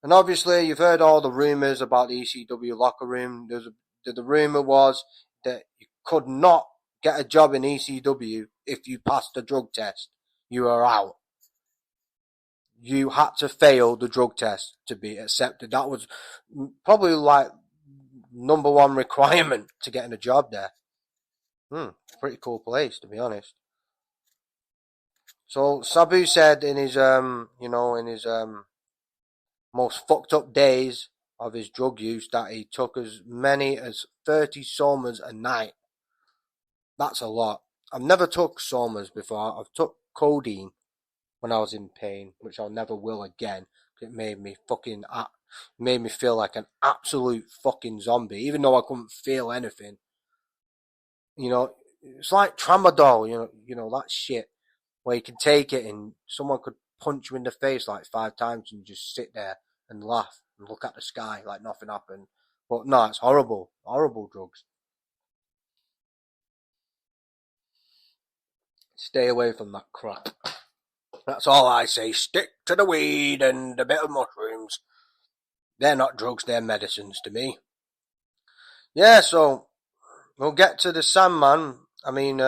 And obviously, you've heard all the rumours about the ECW locker room. The rumour was that you could not get a job in ECW if you passed the drug test. You were out. You had to fail the drug test to be accepted. That was probably like number one requirement to getting a job there. Pretty cool place, to be honest. So Sabu said in his most fucked up days of his drug use that he took as many as 30 somas a night. That's a lot. I've never took somas before. I've took codeine when I was in pain, which I never will again. It made me feel like an absolute fucking zombie, even though I couldn't feel anything. You know, it's like tramadol. You know that shit where you can take it and someone could punch you in the face like 5 times and just sit there and laugh and look at the sky like nothing happened. But no, it's horrible. Horrible drugs. Stay away from that crap. That's all I say. Stick to the weed and a bit of mushrooms. They're not drugs, they're medicines to me. Yeah, so we'll get to the Sandman. I mean,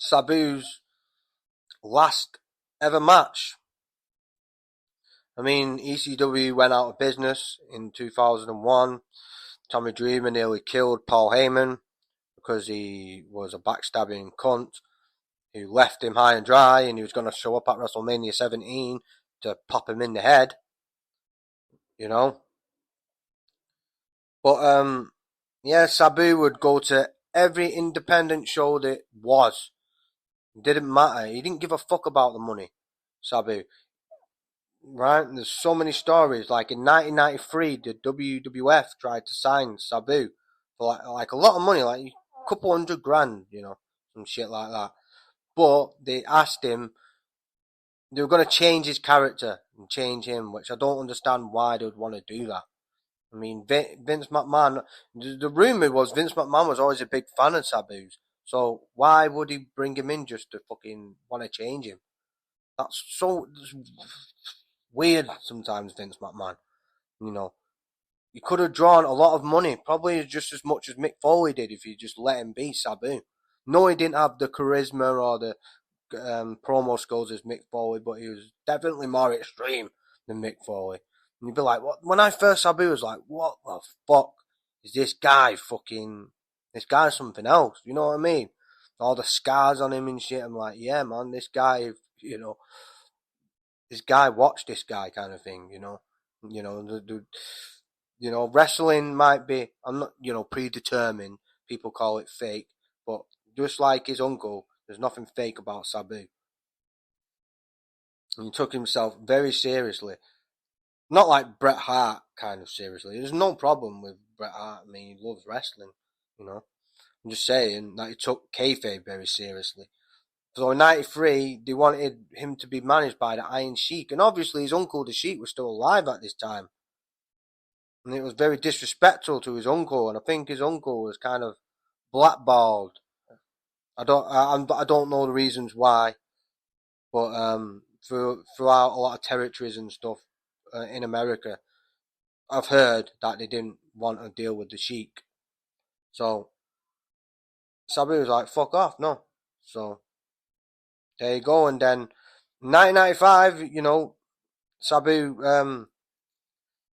Sabu's last ever match. I mean, ECW went out of business in 2001. Tommy Dreamer nearly killed Paul Heyman because he was a backstabbing cunt who left him high and dry, and he was going to show up at WrestleMania 17 to pop him in the head, you know. But yeah, Sabu would go to every independent show that was. It didn't matter. He didn't give a fuck about the money, Sabu. Right? And there's so many stories. Like in 1993, the WWF tried to sign Sabu for like a lot of money, like a couple $100,000, you know, some shit like that. But they asked him, they were going to change his character and change him, which I don't understand why they would want to do that. I mean, Vince McMahon, the rumor was Vince McMahon was always a big fan of Sabu's. So why would he bring him in just to fucking want to change him? That's so weird sometimes, Vince McMahon. You know, he could have drawn a lot of money, probably just as much as Mick Foley did if you just let him be Sabu. No, he didn't have the charisma or the promo skills as Mick Foley, but he was definitely more extreme than Mick Foley. And you'd be like, what? When I first saw him, I was like, what the fuck is this guy fucking, this guy's something else, you know what I mean? All the scars on him and shit, I'm like, yeah man, this guy, you know, this guy, watch this guy kind of thing, you know? You know, wrestling might be, I'm not, you know, predetermined, people call it fake, but just like his uncle, there's nothing fake about Sabu. And he took himself very seriously. Not like Bret Hart kind of seriously. There's no problem with Bret Hart. I mean, he loves wrestling, you know. I'm just saying that he took kayfabe very seriously. So in '93, they wanted him to be managed by the Iron Sheik. And obviously his uncle, the Sheik, was still alive at this time. And it was very disrespectful to his uncle. And I think his uncle was kind of blackballed. I don't know the reasons why. But throughout a lot of territories and stuff in America, I've heard that they didn't want to deal with the Sheik. So Sabu was like, fuck off, no. So there you go. And then 1995, Sabu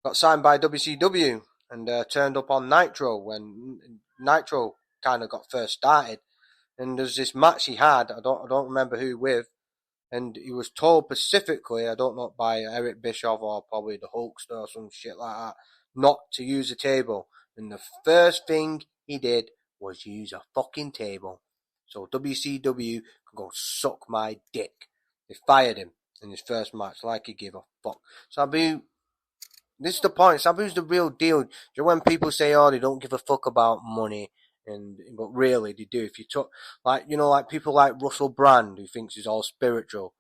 got signed by WCW and turned up on Nitro when Nitro kind of got first started. And there's this match he had. I don't remember who with. And he was told specifically, I don't know, by Eric Bischoff or probably the Hulkster or some shit like that, not to use a table. And the first thing he did was use a fucking table. So WCW could go suck my dick. They fired him in his first match like he gave a fuck. Sabu, this is the point. Sabu's the real deal. When people say, "Oh, they don't give a fuck about money," but really they do. If you took, like people like Russell Brand, who thinks he's all spiritual.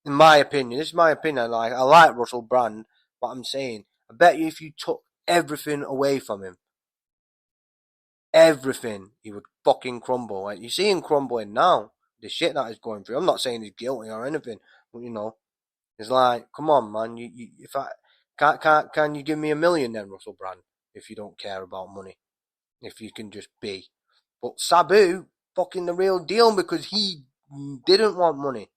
In my opinion, this is my opinion. Like I like Russell Brand, but I'm saying, I bet you if you took everything away from him, everything, he would fucking crumble. Like you see him crumbling now. The shit that he's going through. I'm not saying he's guilty or anything, but it's like, come on, man. If I can you give me $1 million then, Russell Brand? If you don't care about money, if you can just be. But Sabu, fucking the real deal because he didn't want money.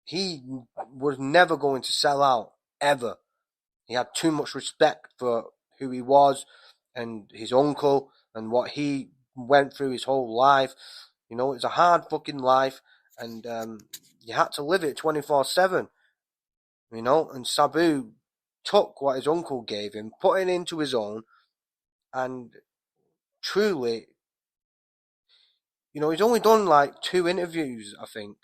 He was never going to sell out ever. He had too much respect for who he was and his uncle and what he went through his whole life. It's a hard fucking life, and you had to live it 24/7. And Sabu took what his uncle gave him, put it into his own, and truly, he's only done like 2 interviews, I think.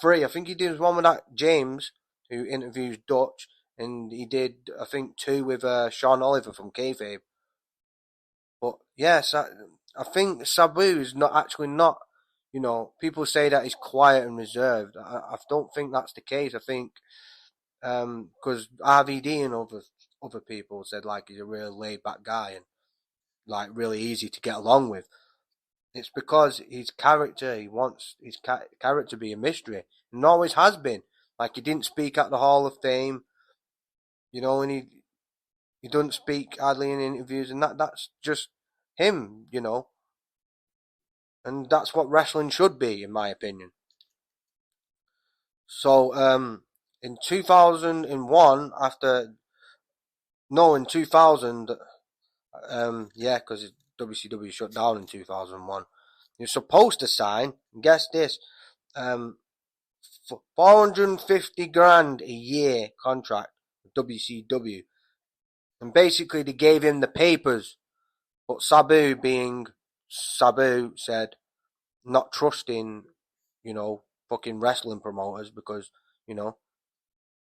3. I think he did one with that James, who interviews Dutch, and he did, I think, 2 with Sean Oliver from Kayfabe. But yes, I think Sabu is not. People say that he's quiet and reserved. I don't think that's the case. I think because RVD and other people said like he's a really laid back guy and like really easy to get along with. It's because his character, he wants his character to be a mystery, and always has been. Like he didn't speak at the Hall of Fame, and he doesn't speak hardly in interviews, and that's just him, and that's what wrestling should be, in my opinion. So, in 2001, in 2000, yeah, because WCW shut down in 2001. You're supposed to sign, guess this, for 450 grand a year contract with WCW. And basically they gave him the papers, but Sabu being Sabu said, not trusting, fucking wrestling promoters because, you know,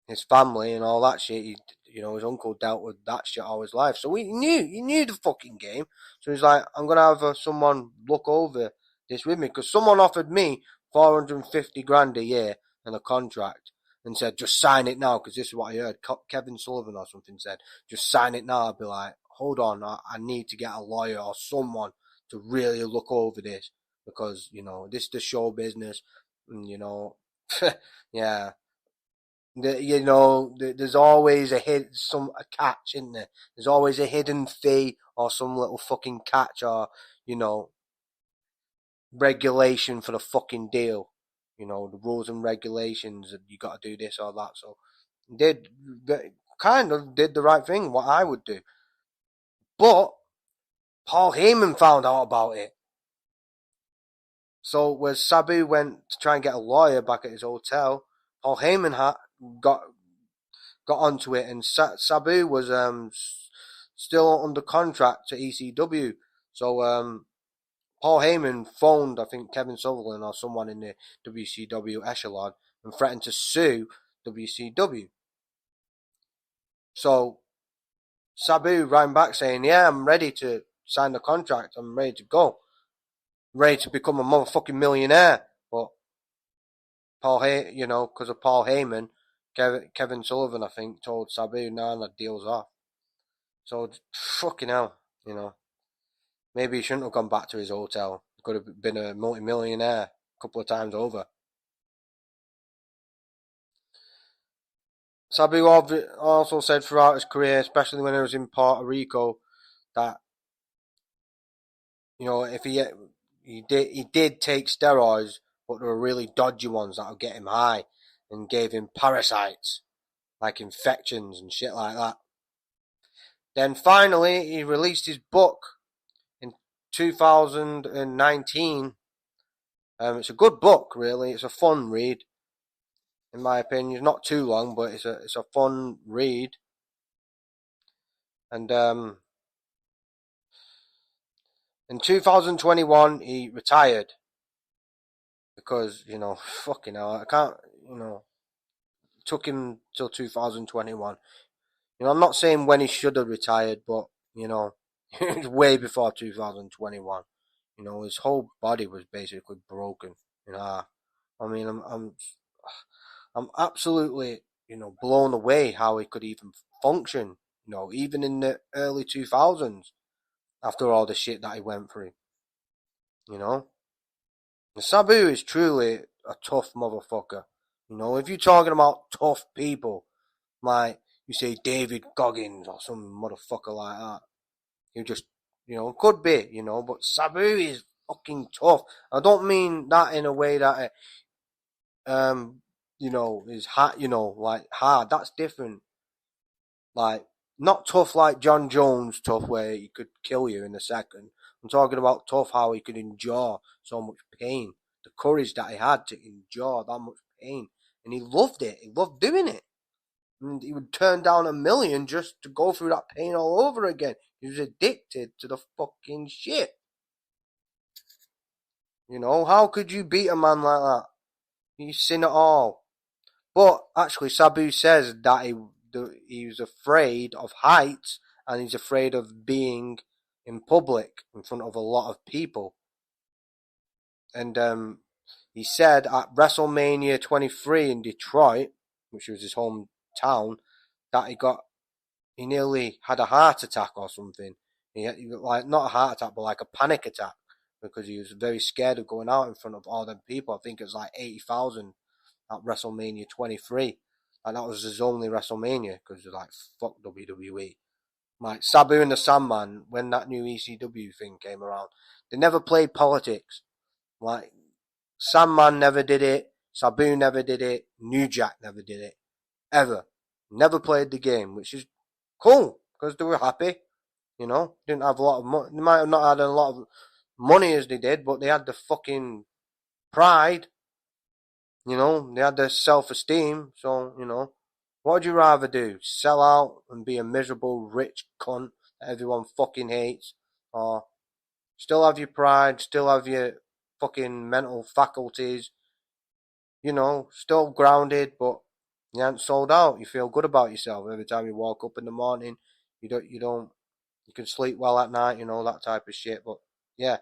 his family and all that shit. His uncle dealt with that shit all his life, so he knew the fucking game. So he's like, I'm gonna have someone look over this with me because someone offered me 450 grand a year and a contract and said just sign it now because this is what I heard. Kevin Sullivan or something said just sign it now. I'd be like, hold on, I need to get a lawyer or someone to really look over this because this is the show business, and yeah. There's always a catch, isn't there? There's always a hidden fee or some little fucking catch or, regulation for the fucking deal. The rules and regulations, and you got to do this or that. So they kind of did the right thing, what I would do. But Paul Heyman found out about it. So when Sabu went to try and get a lawyer back at his hotel, Paul Heyman got onto it, and Sabu was still under contract to ECW. So Paul Heyman phoned, I think, Kevin Sullivan or someone in the WCW echelon and threatened to sue WCW. So Sabu ran back saying, yeah, I'm ready to sign the contract. I'm ready to go. I'm ready to become a motherfucking millionaire. But because of Paul Heyman, Kevin Sullivan, I think, told Sabu, nah, the deal's off. So, fucking hell, Maybe he shouldn't have gone back to his hotel. He could have been a multi-millionaire a couple of times over. Sabu also said throughout his career, especially when he was in Puerto Rico, that, if he he did take steroids, but they were really dodgy ones that would get him high and gave him parasites, like infections and shit like that. Then finally, he released his book in 2019. It's a good book, really. It's a fun read, in my opinion. It's not too long, but it's a fun read. And in 2021, he retired because fucking hell, I can't. It took him till 2021. I'm not saying when he should have retired, but it was way before 2021. His whole body was basically broken. I mean, I'm absolutely, blown away how he could even function. Even in the early 2000s, after all the shit that he went through. You know, Sabu is truly a tough motherfucker. If you're talking about tough people, like you say David Goggins or some motherfucker like that, you just, could be, but Sabu is fucking tough. I don't mean that in a way that, is hard, like hard. That's different. Like, not tough like John Jones tough where he could kill you in a second. I'm talking about tough how he could endure so much pain. The courage that he had to endure that much pain. And he loved it. He loved doing it. And he would turn down $1 million just to go through that pain all over again. He was addicted to the fucking shit. How could you beat a man like that? He's seen it all. But actually, Sabu says that he was afraid of heights and he's afraid of being in public in front of a lot of people. And he said at WrestleMania 23 in Detroit, which was his hometown, that he nearly had a heart attack or something. Like not a heart attack, but like a panic attack because he was very scared of going out in front of all them people. I think it was like 80,000 at WrestleMania 23. And that was his only WrestleMania because he was like, fuck WWE. Like Sabu and the Sandman, when that new ECW thing came around, they never played politics. Like Sandman never did it, Sabu never did it, New Jack never did it. Ever. Never played the game, which is cool because they were happy. Didn't have a lot of money. They might have not had a lot of money as they did, but they had the fucking pride. They had their self-esteem. So, what would you rather do? Sell out and be a miserable rich cunt that everyone fucking hates? Or still have your pride, still have your fucking mental faculties, still grounded, but you ain't sold out. You feel good about yourself every time you walk up in the morning. You can sleep well at night, that type of shit. But yeah,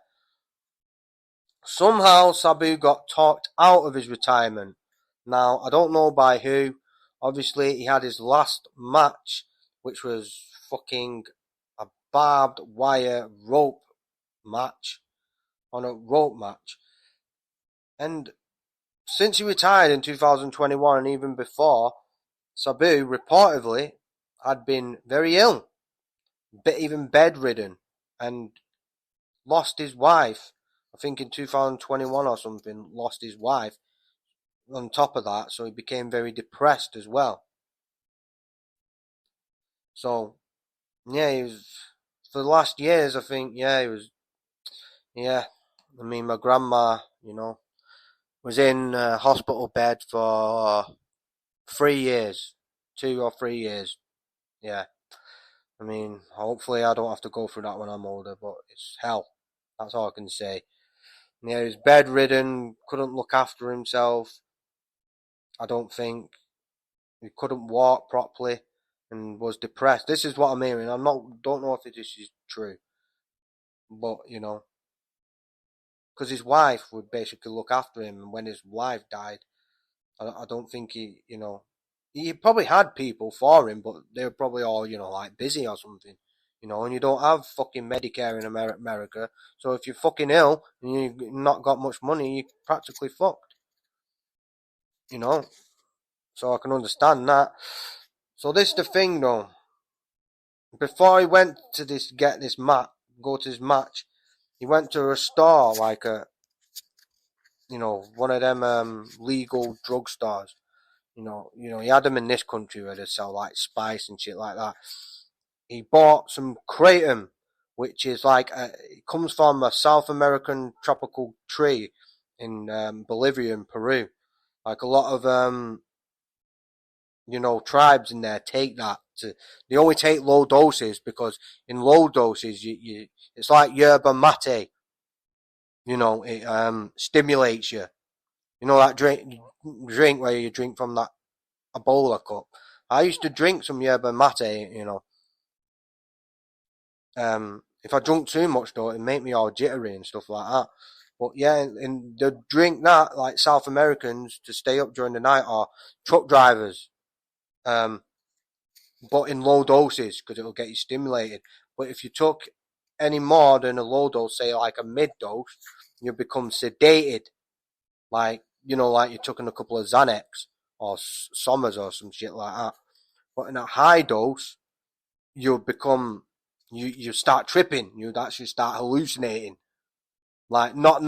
somehow Sabu got talked out of his retirement. Now, I don't know by who. Obviously, he had his last match, which was fucking a barbed wire rope match, on a rope match. And since he retired in 2021 and even before, Sabu reportedly had been very ill, even bedridden, and lost his wife. I think in 2021 or something, lost his wife on top of that, so he became very depressed as well. So, yeah, he was, for the last years, I think, yeah, he was, yeah. I mean, my grandma, was in a hospital bed for 3 years, 2 or 3 years. Yeah. I mean, hopefully I don't have to go through that when I'm older, but it's hell. That's all I can say. Yeah, he was bedridden, couldn't look after himself. I don't think he couldn't walk properly and was depressed. This is what I'm hearing. Don't know if this is true, but because his wife would basically look after him, and when his wife died, I don't think he probably had people for him, but they were probably all like busy or something. And you don't have fucking Medicare in America, so if you're fucking ill and you've not got much money, you're practically fucked. So I can understand that. So this is the thing though. Before he went to go to this match, He went to a store, like one of them legal drugstores. He had them in this country where they sell like spice and shit like that. He bought some kratom, which is it comes from a South American tropical tree in Bolivia and Peru. Like a lot of tribes in there take that. They only take low doses because in low doses it's like yerba mate. It stimulates you. That drink where you drink from that Ebola cup. I used to drink some yerba mate. If I drunk too much though, it'd make me all jittery and stuff like that. But yeah, and they drink that like South Americans to stay up during the night, or truck drivers. Um, but in low doses because it'll get you stimulated. But if you took any more than a low dose, say like a mid dose, you become sedated, like you took in a couple of Xanax or Sommers or some shit like that. But in a high dose, you become you start tripping. You actually start hallucinating, like not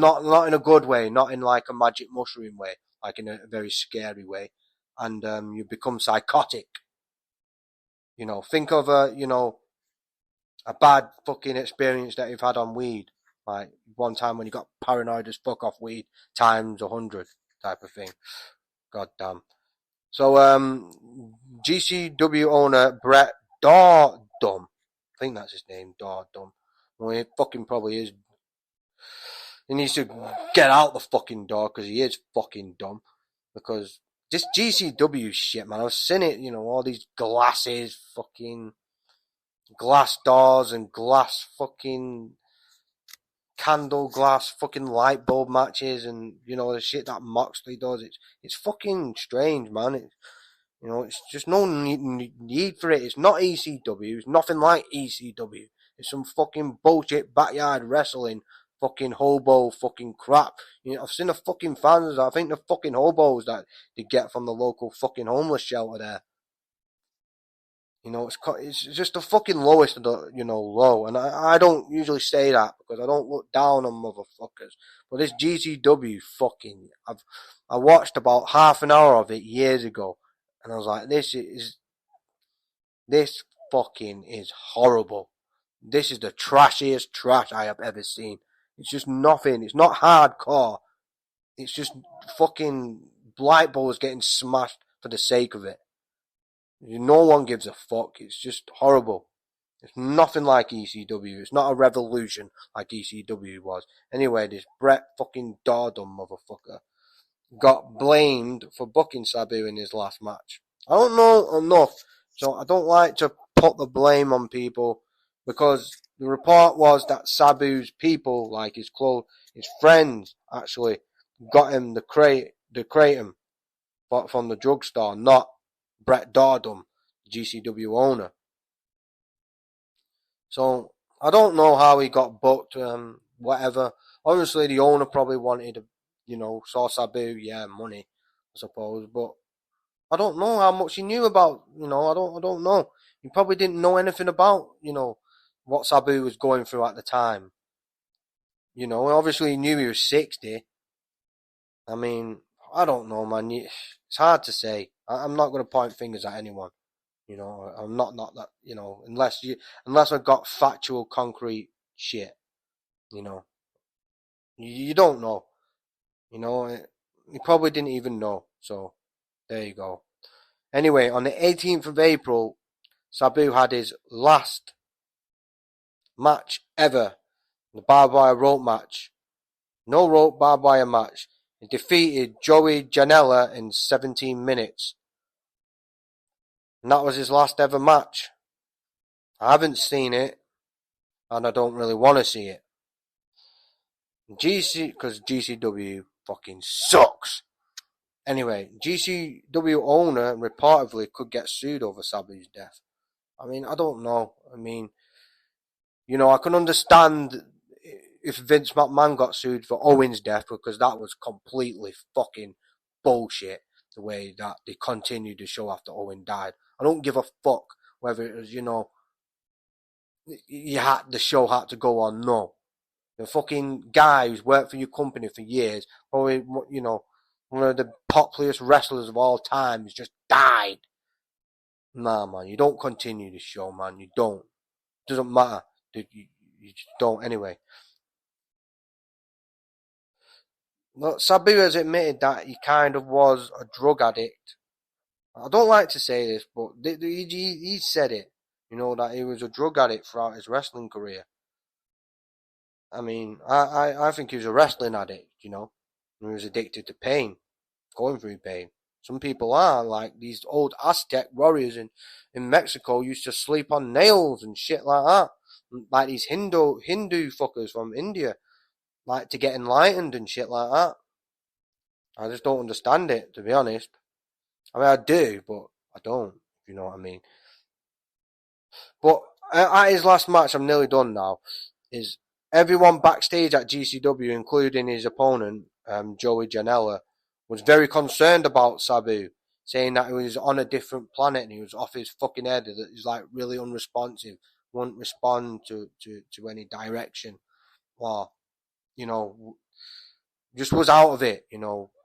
in a good way, not in like a magic mushroom way, like in a very scary way, and you become psychotic. Think of a bad fucking experience that you've had on weed. Like one time when you got paranoid as fuck off weed times 100 type of thing. God damn. So GCW owner Brett Dardum, I think that's his name, Dardum. Well, he fucking probably is. He needs to get out the fucking door because he is fucking dumb. Because this GCW shit, man, I've seen it. All these glasses, fucking glass doors and glass fucking candle glass fucking light bulb matches, and the shit that Moxley does. It's fucking strange, man. It's just no need for it. It's not ECW. It's nothing like ECW. It's some fucking bullshit backyard wrestling, fucking hobo fucking crap. I've seen the fucking fans. I think the fucking hobos that they get from the local fucking homeless shelter there. It's just the fucking lowest of the low, and I don't usually say that because I don't look down on motherfuckers. But this GCW fucking, I watched about half an hour of it years ago, and I was like, this fucking is horrible. This is the trashiest trash I have ever seen. It's just nothing. It's not hardcore. It's just fucking light bulbs getting smashed for the sake of it. No one gives a fuck. It's just horrible. It's nothing like ECW. It's not a revolution like ECW was. Anyway, this Brett fucking Dardum motherfucker got blamed for booking Sabu in his last match. I don't know enough, so I don't like to put the blame on people because the report was that Sabu's people, like his friends, actually got him the kratom from the drugstore, not Brett Dardum, GCW owner. So I don't know how he got booked. Whatever. Obviously, the owner probably wanted, saw Sabu, yeah, money, I suppose. But I don't know how much he knew about. I don't know. He probably didn't know anything about, what Sabu was going through at the time. Obviously he knew he was 60. I mean, I don't know, man. It's hard to say. I'm not going to point fingers at anyone. I'm not that. Unless I've got factual, concrete shit. You don't know. He probably didn't even know. So there you go. Anyway, on the 18th of April, Sabu had his last match ever, the barbed wire rope match. No rope barbed wire match. He defeated Joey Janela in 17 minutes. And that was his last ever match. I haven't seen it, and I don't really want to see it. Because GCW fucking sucks. Anyway, GCW owner reportedly could get sued over Sabu's death. I mean, I don't know. I mean, I can understand if Vince McMahon got sued for Owen's death because that was completely fucking bullshit. The way that they continued the show after Owen died. I don't give a fuck whether it was, the show had to go on. No. The fucking guy who's worked for your company for years, probably, one of the populist wrestlers of all time, has just died. Nah, man, you don't continue this show, man. You don't. Doesn't matter. You just don't anyway. Look, Sabu has admitted that he kind of was a drug addict. I don't like to say this, but he said it. That he was a drug addict throughout his wrestling career. I mean, I think he was a wrestling addict, He was addicted to pain, going through pain. Some people are, like these old Aztec warriors in Mexico used to sleep on nails and shit like that. Like these Hindu fuckers from India, like to get enlightened and shit like that. I just don't understand it, to be honest. I mean, I do, but I don't, if you know what I mean. But at his last match, I'm nearly done now, is everyone backstage at GCW, including his opponent, Joey Janela, was very concerned about Sabu, saying that he was on a different planet and he was off his fucking head, that he's like really unresponsive, wouldn't respond to any direction, or, just was out of it,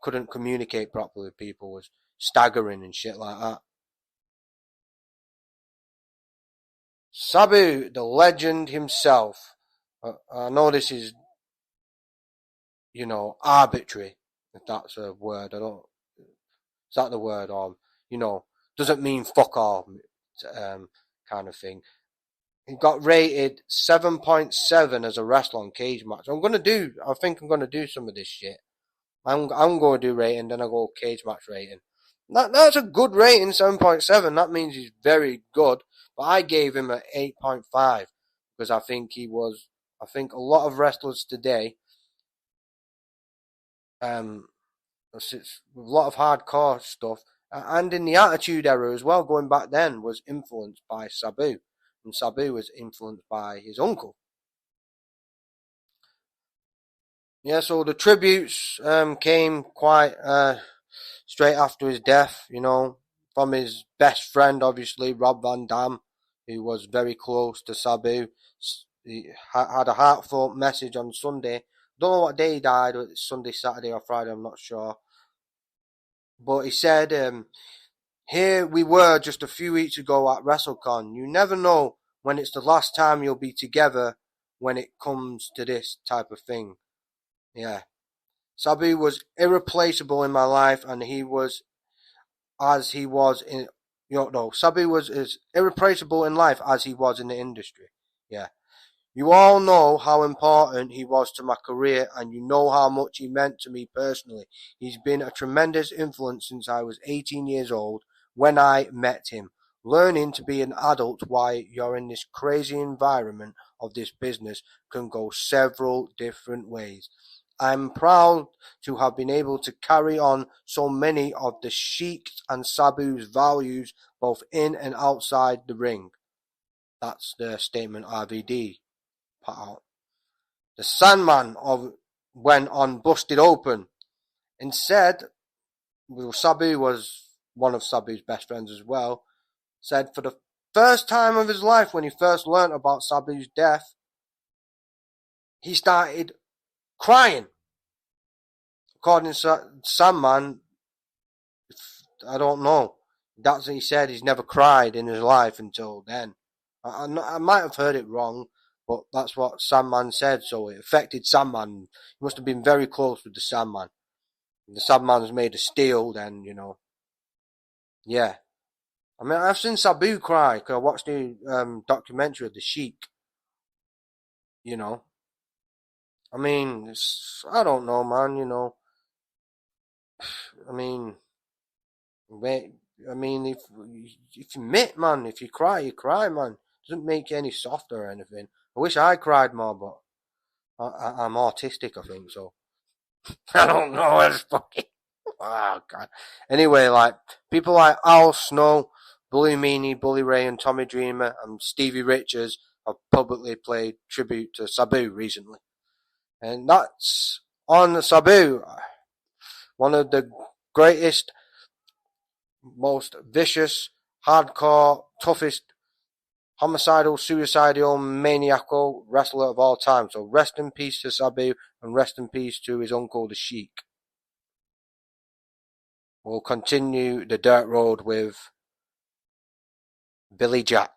couldn't communicate properly with people, was staggering and shit like that. Sabu, the legend himself. I know this is, arbitrary, if that's a word. I don't. Is that the word? Or, doesn't mean fuck all, kind of thing. He got rated 7.7 as a wrestler on Cage Match. I think I'm gonna do some of this shit. I'm going to do rating, then I'll go Cage Match rating. That's a good rating, 7.7. That means he's very good. But I gave him an 8.5 because I think a lot of wrestlers today, a lot of hardcore stuff, and in the Attitude Era as well, going back then, was influenced by Sabu. And Sabu was influenced by his uncle. Yeah, so the tributes came quite straight after his death, from his best friend, obviously, Rob Van Dam, who was very close to Sabu. He had a heartfelt message on Sunday. Don't know what day he died, whether it's Sunday, Saturday, or Friday, I'm not sure. But he said, here we were just a few weeks ago at WrestleCon. You never know when it's the last time you'll be together when it comes to this type of thing. Yeah. Sabu was irreplaceable in my life, and he was as he was in, Sabu was as irreplaceable in life as he was in the industry. Yeah. You all know how important he was to my career, and you know how much he meant to me personally. He's been a tremendous influence since I was 18 years old when I met him. Learning to be an adult while you're in this crazy environment of this business can go several different ways. I'm proud to have been able to carry on so many of the Sheik and Sabu's values both in and outside the ring. That's the statement RVD put out. The Sandman went on Busted Open and said, Sabu was one of Sabu's best friends as well, said for the first time of his life when he first learnt about Sabu's death, he started crying. According to Sandman, I don't know. That's what he said. He's never cried in his life until then. I might have heard it wrong, but that's what Sandman said. So it affected Sandman. He must have been very close with the Sandman. If the Sandman's made of steel, then, yeah. I mean, I've seen Sabu cry because I watched the documentary of the Sheik. I mean, I don't know, man. I mean, if you admit, man, if you cry, man. It doesn't make you any softer or anything. I wish I cried more, but I'm autistic, I think, so. I don't know, it's fucking, oh, God. Anyway, like, people like Al Snow, Bully Meanie, Bully Ray, and Tommy Dreamer, and Stevie Richards have publicly played tribute to Sabu recently. And that's on Sabu, one of the greatest, most vicious, hardcore, toughest homicidal, suicidal, maniacal wrestler of all time. So rest in peace to Sabu and rest in peace to his uncle, the Sheik. We'll continue the dirt road with Billy Jack.